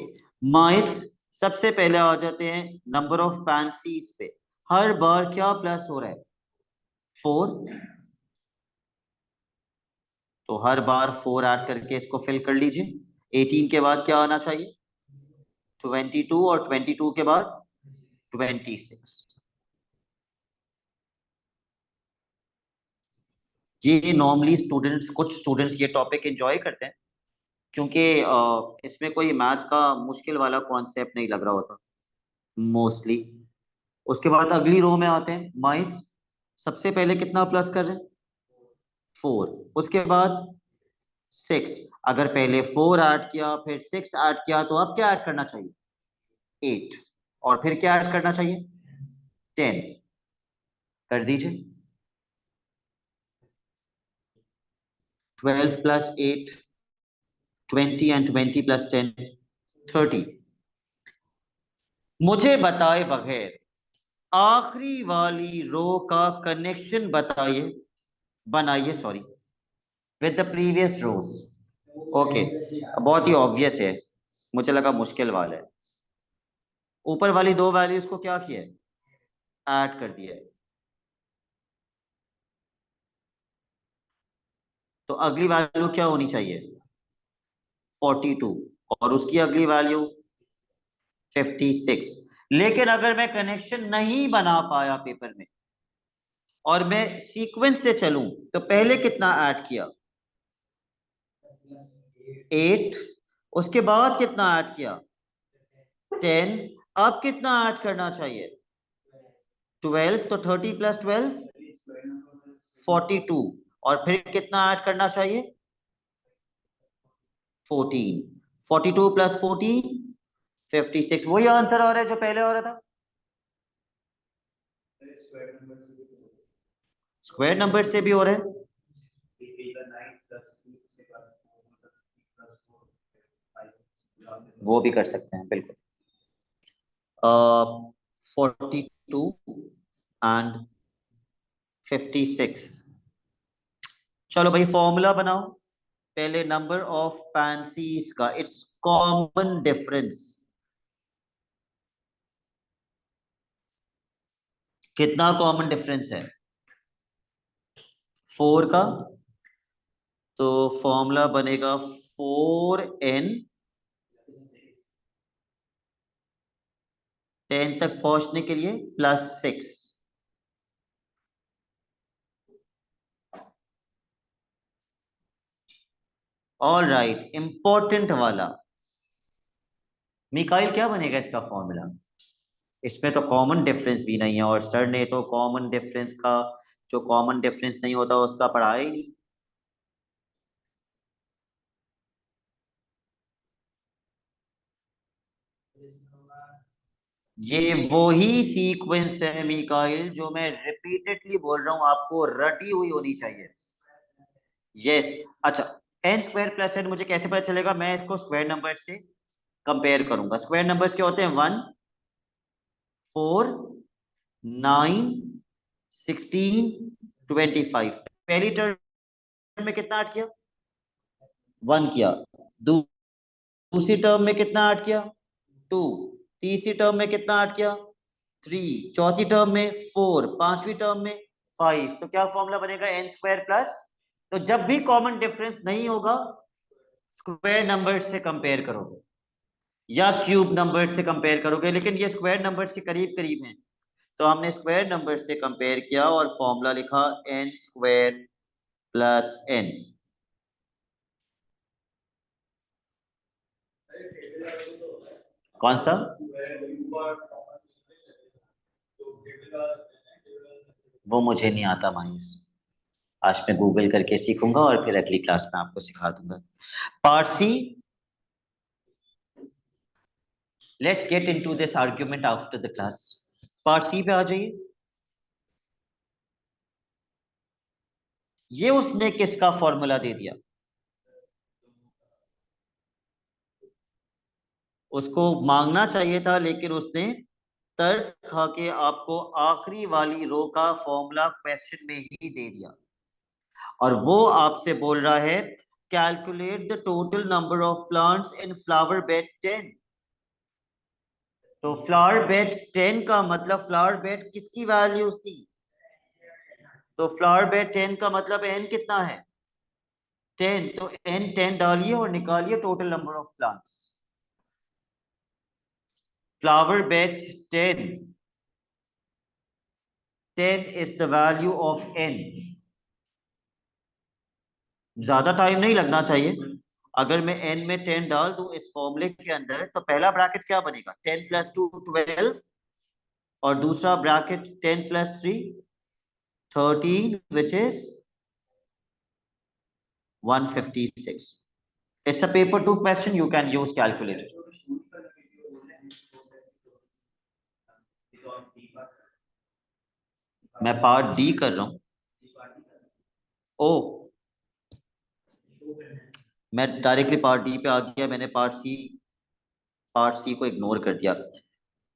माइस, सबसे पहले आ जाते हैं नंबर ऑफ पैंसीज पे। हर बार क्या प्लस हो रहा है? 4। तो हर बार 4 ऐड करके इसको फिल कर लीजिए। 18 के बाद क्या आना चाहिए? 22 और 22 के बाद 26। ये नॉर्मली स्टूडेंट्स, कुछ स्टूडेंट्स ये टॉपिक एंजॉय करते हैं क्योंकि इसमें कोई मैथ का मुश्किल वाला कॉन्सेप्ट नहीं लग रहा होता मोस्टली। उसके बाद अगली रो में आते हैं माइस। सबसे पहले कितना प्लस कर रहे हैं? 4। उसके बाद 6। अगर पहले 4 ऐड किया फिर 6 ऐड किया तो अब क्या ऐड करना चाहिए? 8। और फिर क्या ऐड करना चाहिए? 10। कर दीजिए। 12 प्लस 8 20 and 20 plus 10 30। मुझे बताए बगैर आखिरी वाली रो का कनेक्शन बनाइए sorry, with the previous rows. Okay बहुत ही ऑब्वियस है, मुझे लगा मुश्किल वाला है। ऊपर वाली दो वैल्यूज को क्या किया है? ऐड कर दिया है। तो अगली वैल्यू क्या होनी चाहिए? 42। और उसकी अगली वैल्यू 56। लेकिन अगर मैं कनेक्शन नहीं बना पाया पेपर में और मैं सीक्वेंस से चलूं तो पहले कितना ऐड किया? 8। उसके बाद कितना ऐड किया? 10। अब कितना ऐड करना चाहिए? 12। तो 30 प्लस 12 42। और फिर कितना ऐड करना चाहिए? 14। 42 प्लस 14 56। वही आंसर आ रहा है जो पहले आ रहा था। स्क्वायर नंबर से भी हो रहा है। वो भी कर सकते हैं बिल्कुल। 42 एंड 56। चलो भाई फॉर्मूला बनाओ पहले नंबर ऑफ पैंसीज का। It's common difference. कितना कॉमन डिफरेंस है? 4 का। तो फॉर्मूला बनेगा 4n 10 तक पहुंचने के लिए प्लस 6। ऑल राइट, इंपॉर्टेंट वाला मिकाइल क्या बनेगा इसका फॉर्मूला? इसमें तो कॉमन डिफरेंस भी नहीं है और सर ने तो कॉमन डिफरेंस का, जो कॉमन डिफरेंस नहीं होता उसका पढ़ाया ही नहीं। ये वो ही सीक्वेंस है मिकाइल जो मैं रिपीटेडली बोल रहा हूं आपको रटी हुई होनी चाहिए। यस। अच्छा एन स्क्वायर प्लस एन मुझे कैसे पता चलेगा? मैं इसको स्क्वायर नंबर से कंपेयर करूंगा। स्क्वायर नंबर्स क्या होते हैं? 1 4 9 16 25। पहली टर्म में कितना ऐड किया? 1 किया। दूसरी टर्म में कितना ऐड किया? 2। तीसरी टर्म में कितना ऐड किया? 3। चौथी टर्म में 4। पांचवी टर्म में 5। तो क्या फॉर्मूला बनेगा? N square plus. तो जब भी कॉमन डिफरेंस नहीं होगा स्क्वायर नंबर से कंपेयर करोगे या क्यूब नंबर से कंपेयर करोगे, लेकिन ये स्क्वायर नंबर्स के करीब करीब हैं तो हमने स्क्वायर नंबर से कंपेयर किया और फॉर्मूला लिखा एन स्क्वायर प्लस एन। कौन सा? वो मुझे नहीं आता मायूस। आज मैं गूगल करके सीखूंगा और फिर अगली क्लास में आपको सिखा दूंगा। Part C, let's get into this argument after the class. Part C पे आ जाइए। ये उसने किसका फॉर्मूला दे दिया? उसको मांगना चाहिए था, लेकिन उसने तर्स खा के आपको आखिरी वाली रो का फॉर्मूला क्वेश्चन में ही दे दिया, और वो आपसे बोल रहा है calculate the total number of plants in flower bed 10। तो फ्लावर बेड 10 का मतलब फ्लावर बेड किसकी वैल्यूज थी? तो फ्लावर बेड 10 का मतलब n कितना है? 10। तो n 10 डालिए और निकालिए total number of plants. Flower bed 10 is the value of n। ज्यादा टाइम नहीं लगना चाहिए। अगर मैं n में 10 डाल दूं इस फॉर्मूले के अंदर, तो पहला ब्रैकेट क्या बनेगा? 10 + 2 12, और दूसरा bracket 10 + 3 13, which is 156। It's a paper 2 question, you can use calculator। मैं पार्ट डी कर रहा हूं। ओ, मैं डायरेक्टली पार्ट डी पे आ गया, मैंने पार्ट सी को इग्नोर कर दिया।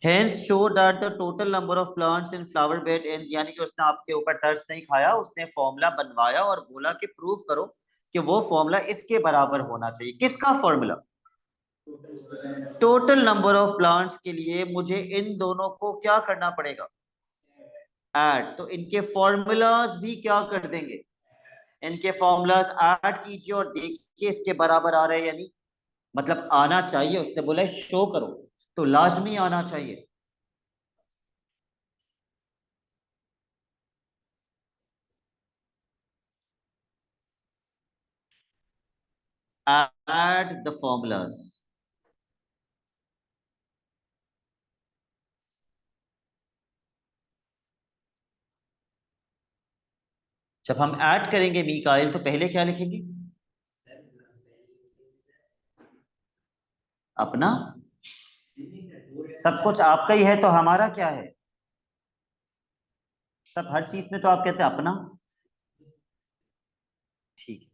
Hence show that the total number of plants in flower bed in, यानी कि उसने आपके ऊपर टर्स नहीं खाया, उसने फॉर्मूला बनवाया और बोला कि प्रूव करो कि वो फॉर्मूला इसके बराबर होना चाहिए। किसका formula? Total number of plants के लिए मुझे इन दोनों को क्या करना पड़ेगा? ऐड। तो इनके फॉर्मूलाज भी क्या कर देंगे? इनके फॉर्मूलाज ऐड कीजिए और देखिए इसके बराबर आ रहे हैं या नहीं। मतलब आना चाहिए, उसने बोला शो करो, तो लाजमी आना चाहिए। Add the formulas। जब हम ऐड करेंगे मीकाइल, तो पहले क्या लिखेंगे? अपना। सब कुछ आपका ही है तो हमारा क्या है? सब हर चीज में तो आप कहते हैं अपना। ठीक है,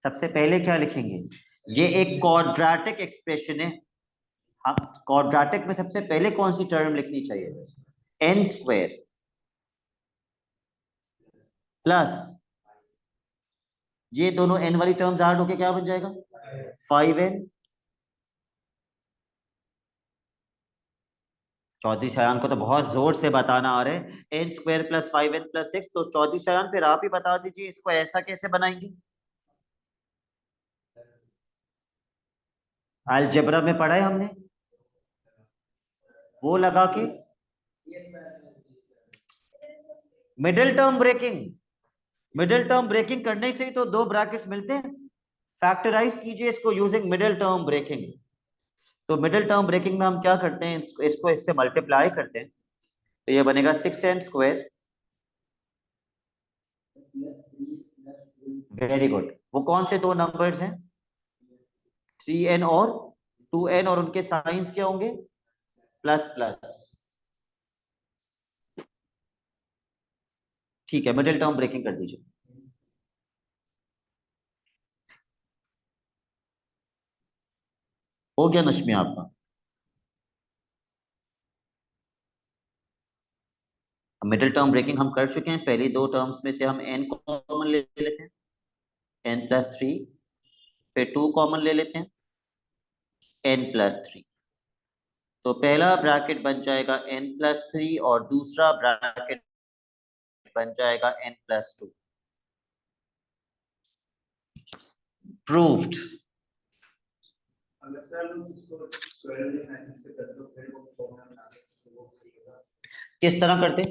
सबसे पहले क्या लिखेंगे? ये एक क्वाड्रेटिक एक्सप्रेशन है। हम क्वाड्रेटिक में सबसे पहले कौन सी टर्म लिखनी चाहिए? n² प्लस ये दोनों n वाली टर्म्स ऐड होके क्या बन जाएगा? 5n। चौधरी शयान को तो बहुत जोर से बताना आ रहा है। n² + 5n + 6। तो चौधरी शयान फिर आप ही बता दीजिए इसको ऐसा कैसे बनाएंगे? अलजेब्रा में पढ़ा है हमने, वो लगा के मिडिल टर्म ब्रेकिंग करने से ही तो दो ब्रैकेट्स मिलते हैं। फैक्टराइज कीजिए इसको यूजिंग मिडिल टर्म ब्रेकिंग। तो मिडिल टर्म ब्रेकिंग में हम क्या करते हैं? इसको इससे मल्टीप्लाई करते हैं, तो ये बनेगा 6n²। Very good. वो कौन से दो नंबर्स हैं? 3n और 2n, और उनके साइंस क्या होंगे? Plus plus. ठीक है, मिडिल टर्म ब्रेकिंग कर दीजिए। हो गया नश्मी आपका? मिडिल टर्म ब्रेकिंग हम कर चुके हैं। पहली दो टर्म्स में से हम n कॉमन ले लेते हैं, n + 3। फिर 2 कॉमन ले लेते हैं, n + 3। तो पहला ब्रैकेट बन जाएगा n + 3 और दूसरा ब्रैकेट बन जाएगा n + 2। प्रूव्ड। किस तरह करते?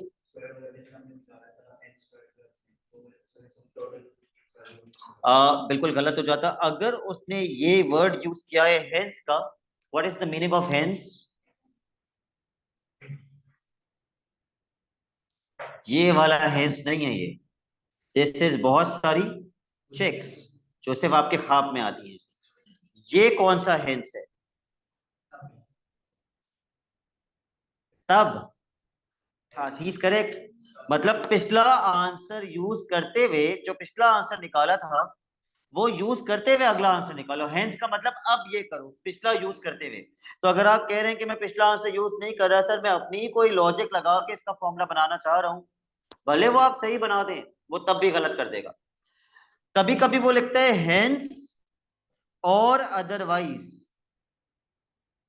बिल्कुल गलत हो जाता अगर उसने ये वर्ड यूज किया है हेंस का। What is the meaning of hence? ये वाला हेंस नहीं है ये। दिस इज बहुत सारी चिक्स जो सिर्फ आपके ख्वाब में आती हैं। ये कौन सा हेंस है? तब। हाँ, ही इज करेक्ट। मतलब पिछला आंसर यूज करते हुए, जो पिछला आंसर निकाला था वो यूज करते हुए अगला आंसर निकालो। हेंस का मतलब अब ये करो, पिछला यूज करते हुए। तो अगर आप कह रहे हैं कि मैं पिछला आंसर यूज नहीं कर रहा सर, मैं अपनी ही कोई लॉजिक लगा के इसका फॉर्मूला बनाना चाह रहा हूं, भले वो आप सही बना दें, वो तब भी गलत कर देगा। कभी कभी वो लिखता है हेंस और अदरवाइज,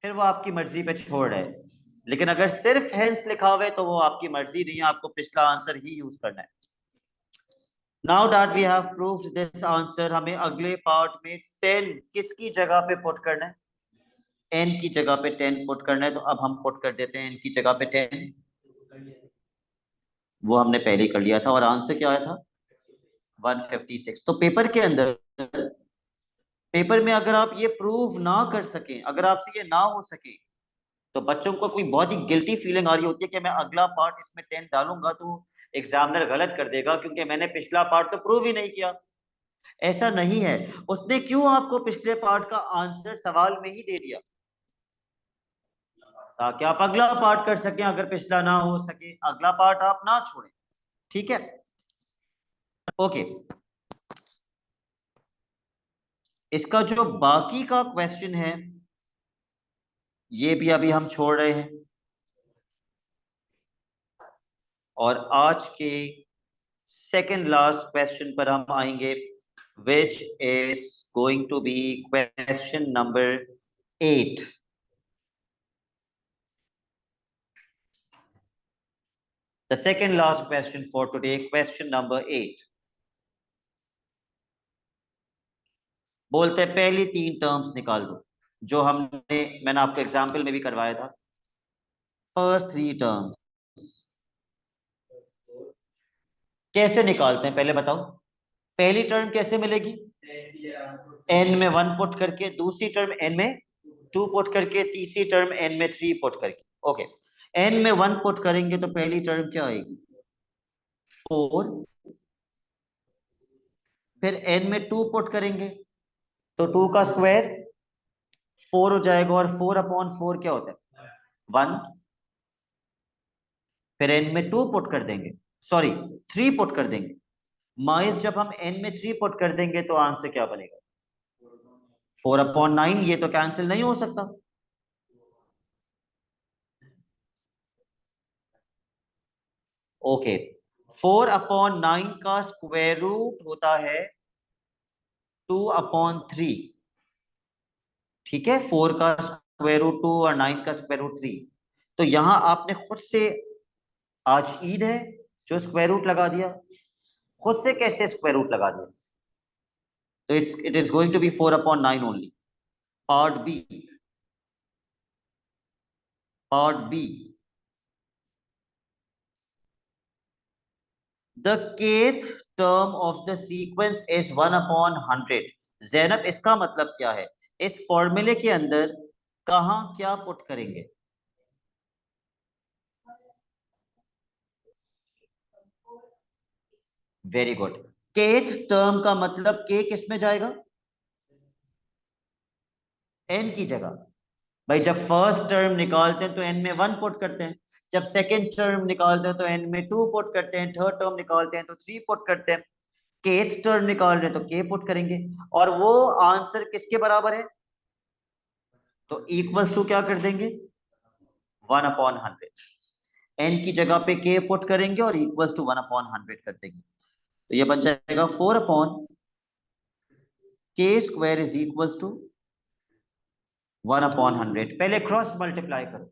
फिर वो आपकी मर्जी पे छोड़ रहा है। लेकिन अगर सिर्फ हेंस लिखा हुआ है तो वो आपकी मर्जी नहीं है, आपको पिछला आंसर ही यूज करना है। Now that we have proved this answer, हमें अगले पार्ट में 10 किसकी जगह पे पुट करना है? n की जगह पे 10 पुट करना है। तो अब हम पुट कर देते हैं n की जगह पे 10। वो हमने पहले ही कर लिया था और आंसर क्या आया था? 156। तो पेपर में अगर आप ये प्रूव ना कर सकें, अगर आपसे ये ना हो सके, तो बच्चों को कोई बहुत ही गिल्टी फीलिंग आ रही होती है कि मैं अगला पार्ट इसमें 10 डालूंगा तो एग्जामिनर गलत कर देगा क्योंकि मैंने पिछला पार्ट तो प्रूव ही नहीं किया। ऐसा नहीं है। उसने क्यों आपको पिछले पार्ट का आंसर सवाल में ही दे दिया? ताकि आप अगला पार्ट कर सकें, अगर पिछला ना हो सके अगला पार्ट आप ना छोड़ें। ठीक है, ओके। इसका जो बाकी का क्वेश्चन है ये भी अभी हम छोड़ रहे हैं, और आज के सेकंड लास्ट क्वेश्चन पर हम आएंगे, which is going to be question number 8. The second last question for today, question number 8. बोलते हैं पहली 3 टर्म्स निकाल दो, जो मैंने आपको एग्जाम्पल में भी करवाया था। फर्स्ट 3 टर्म्स कैसे निकालते हैं पहले बताओ? पहली टर्म कैसे मिलेगी? n में 1 पुट करके, दूसरी टर्म n में 2 पुट करके, तीसरी टर्म n में 3 पुट करके। ओके, n में 1 पुट करेंगे तो पहली टर्म क्या आएगी? 4। फिर n में 2 पुट करेंगे तो 2 का स्क्वायर 4 हो जाएगा, और 4/4 क्या होता है? 1। फिर n में 2 पुट कर देंगे, सॉरी 3 पुट कर देंगे। माइस जब हम n में 3 पुट कर देंगे तो आंसर क्या बनेगा? 4/9। ये तो कैंसिल नहीं हो सकता। ओके, 4/9 का स्क्वायर रूट होता है 2/3। ठीक है, 4 का स्क्वायर रूट 2 और 9 का स्क्वायर रूट 3। तो यहां आपने खुद से, आज ईद है, जो स्क्वायर रूट लगा दिया। खुद से कैसे स्क्वायर रूट लगा दिया? तो it is going to be 4/9 only. Part B, part B, the kth term of the sequence is 1/100। Zainab, इसका मतलब क्या है? इस फॉर्मूले के अंदर कहां क्या पुट करेंगे? Very good. kth टर्म का मतलब k किस में जाएगा? n की जगह। भाई जब फर्स्ट टर्म निकालते हैं तो n में 1 पुट करते हैं, जब सेकेंड टर्म निकालते हैं तो n में 2 पुट करते हैं, थर्ड टर्म निकालते हैं तो 3 पुट करते हैं, kth टर्म निकाल रहे हैं तो k पुट करेंगे। और वो आंसर किसके बराबर है? तो इक्वल्स टू क्या कर देंगे? 1/100। n की जगह पे k पुट करेंगे और इक्वल्स टू 1/100 कर देंगे। तो ये बन जाएगा 4/k² इज इक्वल्स टू 1/100। पहले क्रॉस मल्टीप्लाई करो।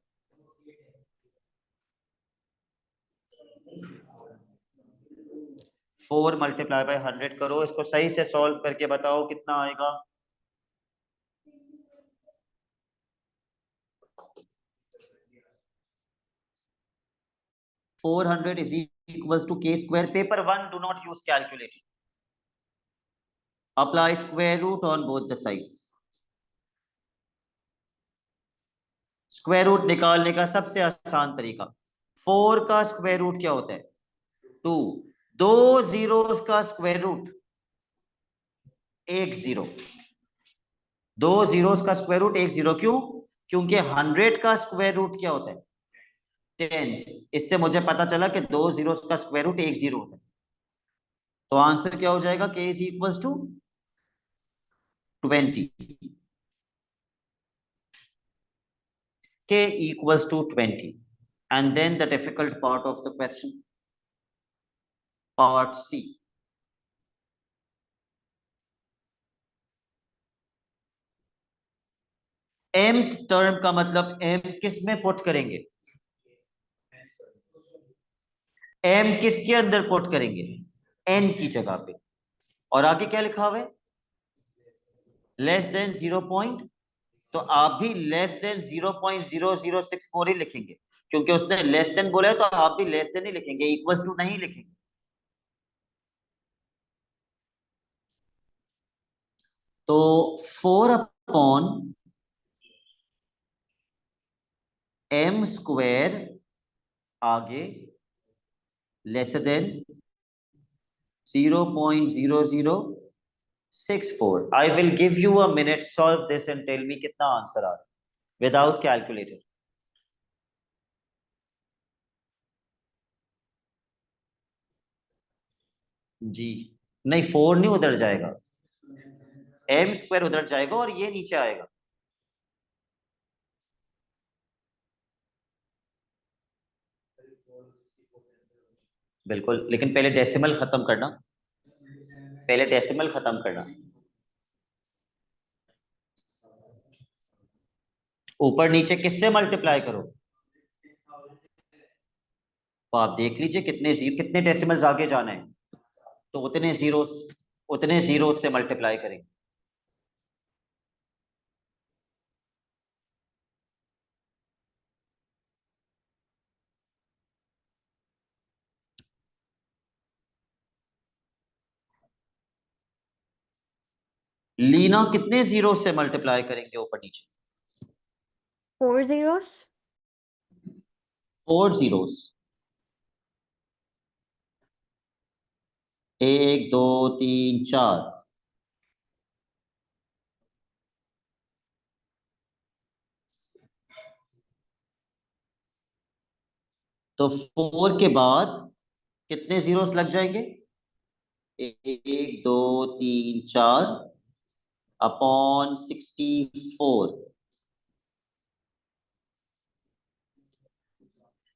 4 मल्टीप्लाई बाय 100 करो, इसको सही से सॉल्व करके बताओ कितना आएगा। Four 400 is equals to k²। Paper 1, do not use calculator. Apply square root on both the sides. Square root निकालने का सबसे आसान तरीका, 4 का स्क्वायर रूट क्या होता है? 2, दो जीरोस का स्क्वायर रूट 1 0, दो जीरोस का स्क्वायर रूट 1 0। क्यों? क्योंकि 100 का स्क्वायर रूट क्या होता है? 10। इससे मुझे पता चला कि दो जीरोस का स्क्वायर रूट 1 0 होता है। तो आंसर क्या हो जाएगा? k is equal to 20। k equals to 20. And then the difficult part of the question, part C. mth term का मतलब m किस में पुट करेंगे? m किसके अंदर पुट करेंगे? n की जगह पे। और आगे क्या लिखा हुआ है? Less than 0 point. तो आप भी लेस देन 0.0064 ही लिखेंगे, क्योंकि उसने लेस देन बोला है, तो आप भी लेस देन ही लिखेंगे, इक्वल्स टू नहीं लिखेंगे। तो 4 अपॉन m स्क्वायर आगे less than 0.0064। I will give you a minute, solve this and tell me कितना आंसर आ रहा है without calculator। जी नहीं, 4 नहीं उधर जाएगा, m स्क्वायर उधर जाएगा और ये नीचे आएगा। बिल्कुल, लेकिन पहले डेसिमल खत्म करना, पहले डेसिमल खत्म करना। ऊपर नीचे किससे मल्टीप्लाई करो? तो आप देख लीजिए कितने डेसिमल्स आगे जाना है, तो उतने जीरोस से मल्टीप्लाई करेंगे। लीना कितने जीरो से मल्टीप्लाई करेंगे ऊपर नीचे? 4 zeros. 4 जीरोस। 1 2 3 4। तो 4 के बाद कितने जीरोस लग जाएंगे? 1 2 3 4 अपॉन 64।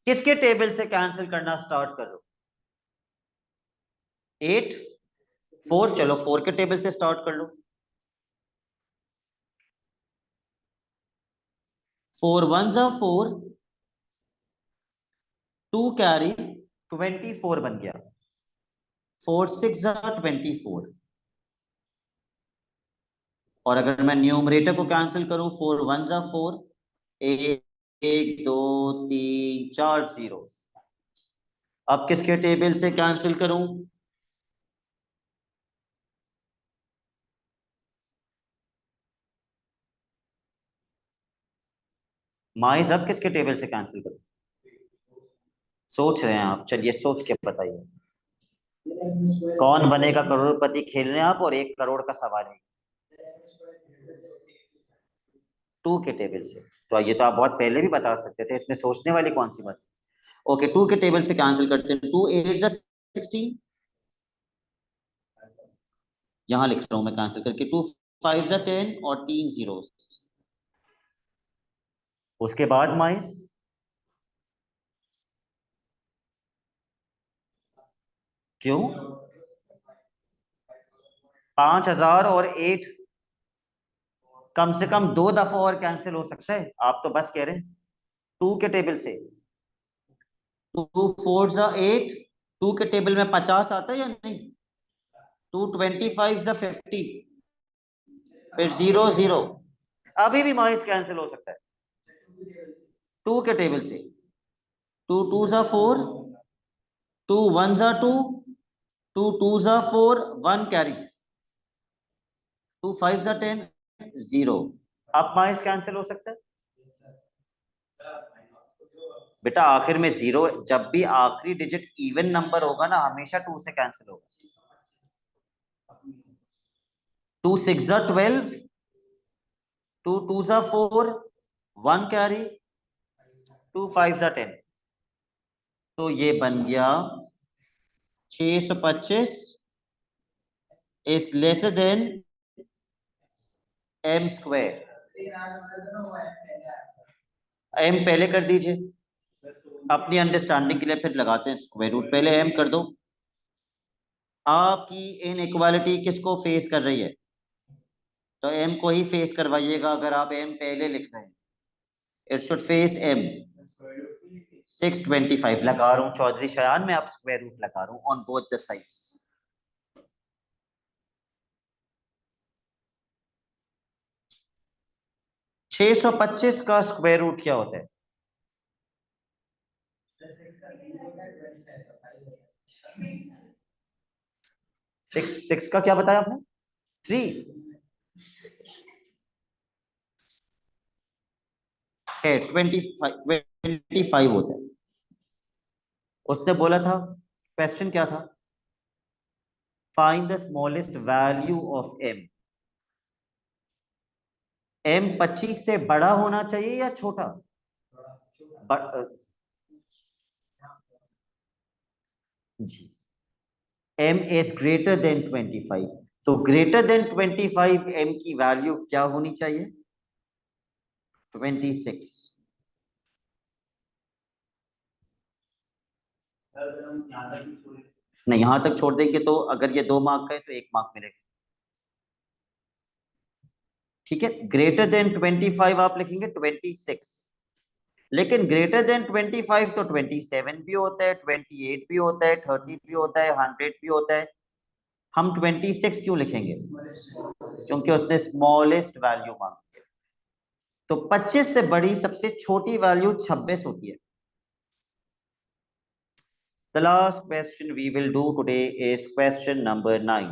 किसके टेबल से कैंसिल करना स्टार्ट करो? 8 4, चलो 4 के टेबल से स्टार्ट कर लो। 4 1 4, 2 कैरी 24 बन गया। 4 6 24। और अगर मैं न्यूमरेटर को कैंसिल करूं, 4 1 4, 1 2 3 4 जीरो। अब किसके टेबल से कैंसिल करूं? माइज अब किसके टेबल से कैंसिल करूं? सोच रहे हैं आप? चलिए सोच के बताइए, कौन बनेगा करोड़पति खेलने आप, और 1 करोड़ का सवाल है। 2 के टेबल से। तो ये तो आप बहुत पहले भी बता सकते थे, इसमें सोचने वाली कौन सी बात? ओके, 2 के टेबल से कैंसिल करते हैं। 2 8 16, यहां लिख रहा हूं मैं कैंसिल करके। 2 5 10 और 3 जीरो। उसके बाद माइस क्यों? 5000 और 8 कम से कम 2 दफा और कैंसिल हो सकता है, आप तो बस कह रहे हैं। 2 के टेबल से 2 4 8, 2 के टेबल में 50 आता है या नहीं? 2 25 50, फिर 0 0। अभी भी माइस कैंसिल हो सकता है 2 के टेबल से। 2 2 4, 2 1 2, 2 2 4, 1 कैरी, 2 5 10 0। अब माइस कैंसिल हो सकता है। बेटा आखिर में 0, जब भी आखिरी डिजिट इवन नंबर होगा ना हमेशा 2 से कैंसिल होगा। 2 6 12, 2 2 4, 1 कैरी, 2 5 10। तो ये बन गया 625 is lesser than m square. m पहले कर दीजिए अपनी अंडरस्टैंडिंग के लिए, फिर लगाते हैं स्क्वायर रूट। पहले m कर दो। आपकी इनइक्वालिटी किसको फेस कर रही है? तो m को ही फेस करवाइएगा। अगर आप m पहले लिख रहे हैं, इट शुड फेस m। 625 लगा रहा हूं चौधरी शयान, मैं आप स्क्वायर रूट लगा रहा हूं ऑन बोथ द साइड्स। छह 625 का स्क्वायर रूट क्या होता है? 6 का क्या बताया आपने? 3 है, 25 होता है। उसने बोला था, क्वेश्चन क्या था? Find the smallest value of m। m 25 से बड़ा होना चाहिए या छोटा? जी, m इज ग्रेटर देन 25। तो ग्रेटर देन 25 m की वैल्यू क्या होनी चाहिए? 26। नहीं, यहां तक छोड़ देंगे तो अगर ये 2 मार्क का है तो 1 मार्क मिलेगा। ठीक है, ग्रेटर देन 25 आप लिखेंगे 26, लेकिन ग्रेटर देन 25 तो 27 भी होता है, 28 भी होता है, 30 भी होता है, 100 भी होता है। हम 26 क्यों लिखेंगे? क्योंकि उसने स्मॉलेस्ट वैल्यू मांगी है। तो 25 से बड़ी सबसे छोटी वैल्यू 26 होती है। The last question we will do today is question number 9.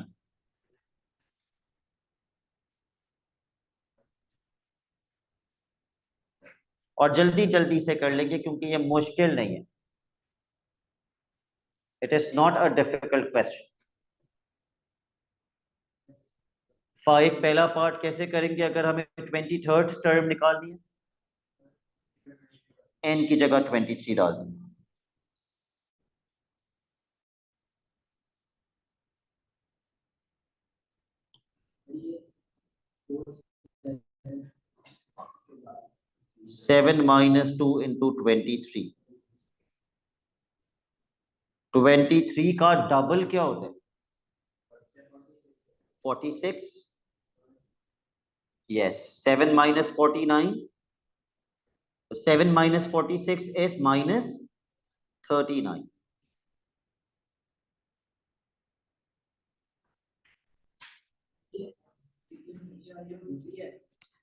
और जल्दी जल्दी से कर लेंगे क्योंकि ये मुश्किल नहीं है। It is not a difficult question. 5 पहला पार्ट कैसे करेंगे? अगर हमें 23rd टर्म निकालनी है, n की जगह 23 डाल देंगे। Seven minus 2 into 23। 23 का डबल क्या होता है? 46। Yes, 7 minus 49। 7 minus 46 is minus 39।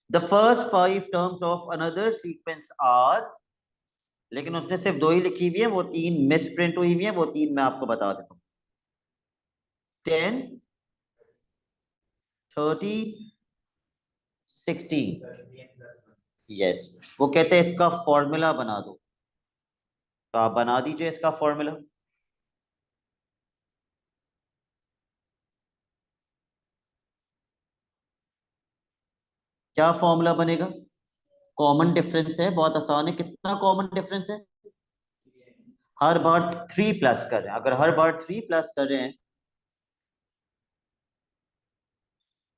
The first 5 terms of another sequence are, लेकिन उसने सिर्फ 2 ही लिखी हुई है, वो 3 मिस प्रिंट हुई हुई है, वो 3 मैं आपको बता देता हूँ। 10, 30, 16। यस, वो कहते हैं इसका फॉर्मूला बना दो, तो आप बना दीजिए इसका फॉर्मूला। क्या फॉर्मूला बनेगा? कॉमन डिफरेंस है, बहुत आसान है। कितना कॉमन डिफरेंस है? हर बार 3 प्लस कर रहे हैं। अगर हर बार 3 प्लस कर रहे हैं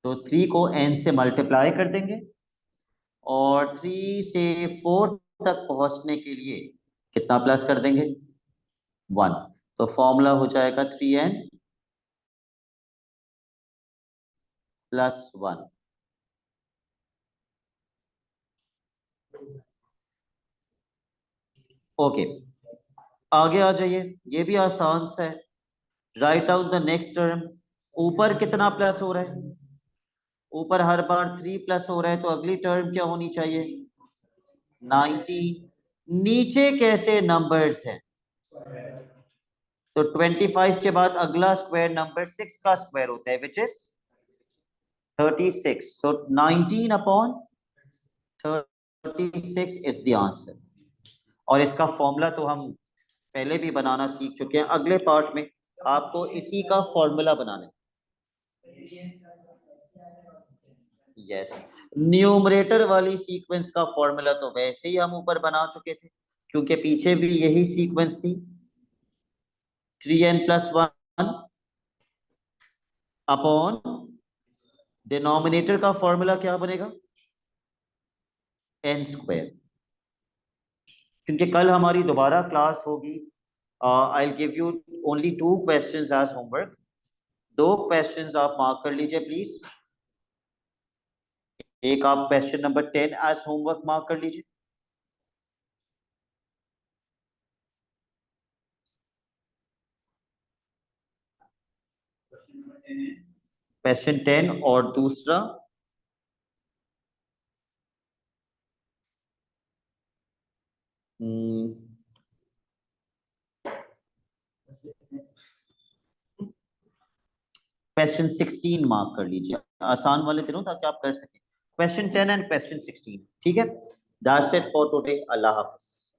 तो 3 को n से मल्टीप्लाई कर देंगे, और 3 से 4 तक पहुंचने के लिए कितना प्लस कर देंगे? 1। तो फॉर्मूला हो जाएगा 3n प्लस 1। ओके, आगे आ जाइए, ये भी आसान सा है। Write down the next term. ऊपर कितना प्लस हो रहा है? ऊपर हर बार 3 प्लस हो रहा है, तो अगली टर्म क्या होनी चाहिए? 90। नीचे कैसे नंबर्स हैं? तो 25 के बाद अगला स्क्वायर नंबर 6 का स्क्वायर होता है, which is 36। So 19 upon 36 is the answer. और इसका फॉर्मूला तो हम पहले भी बनाना सीख चुके हैं। अगले पार्ट में आपको इसी का फॉर्मूला बनाना है। यस, न्यूमरेटर वाली सीक्वेंस का फॉर्मूला तो वैसे ही हम ऊपर बना चुके थे, क्योंकि पीछे भी यही सीक्वेंस थी, 3n+1 अपॉन डिनोमिनेटर का फॉर्मूला क्या बनेगा, n²। क्योंकि कल हमारी दोबारा क्लास होगी, I will give you only 2 questions as homework. 2 questions आप मार्क कर लीजिए प्लीज। एक आप question number 10 as homework mark कर लीजिए। क्वेश्चन 10 और दूसरा क्वेश्चन 16 मार्क कर लीजिए, आसान वाले दिनों ताकि आप कर सकें। क्वेश्चन 10 एंड क्वेश्चन 16, ठीक है। That's it for today. Allah Hafiz.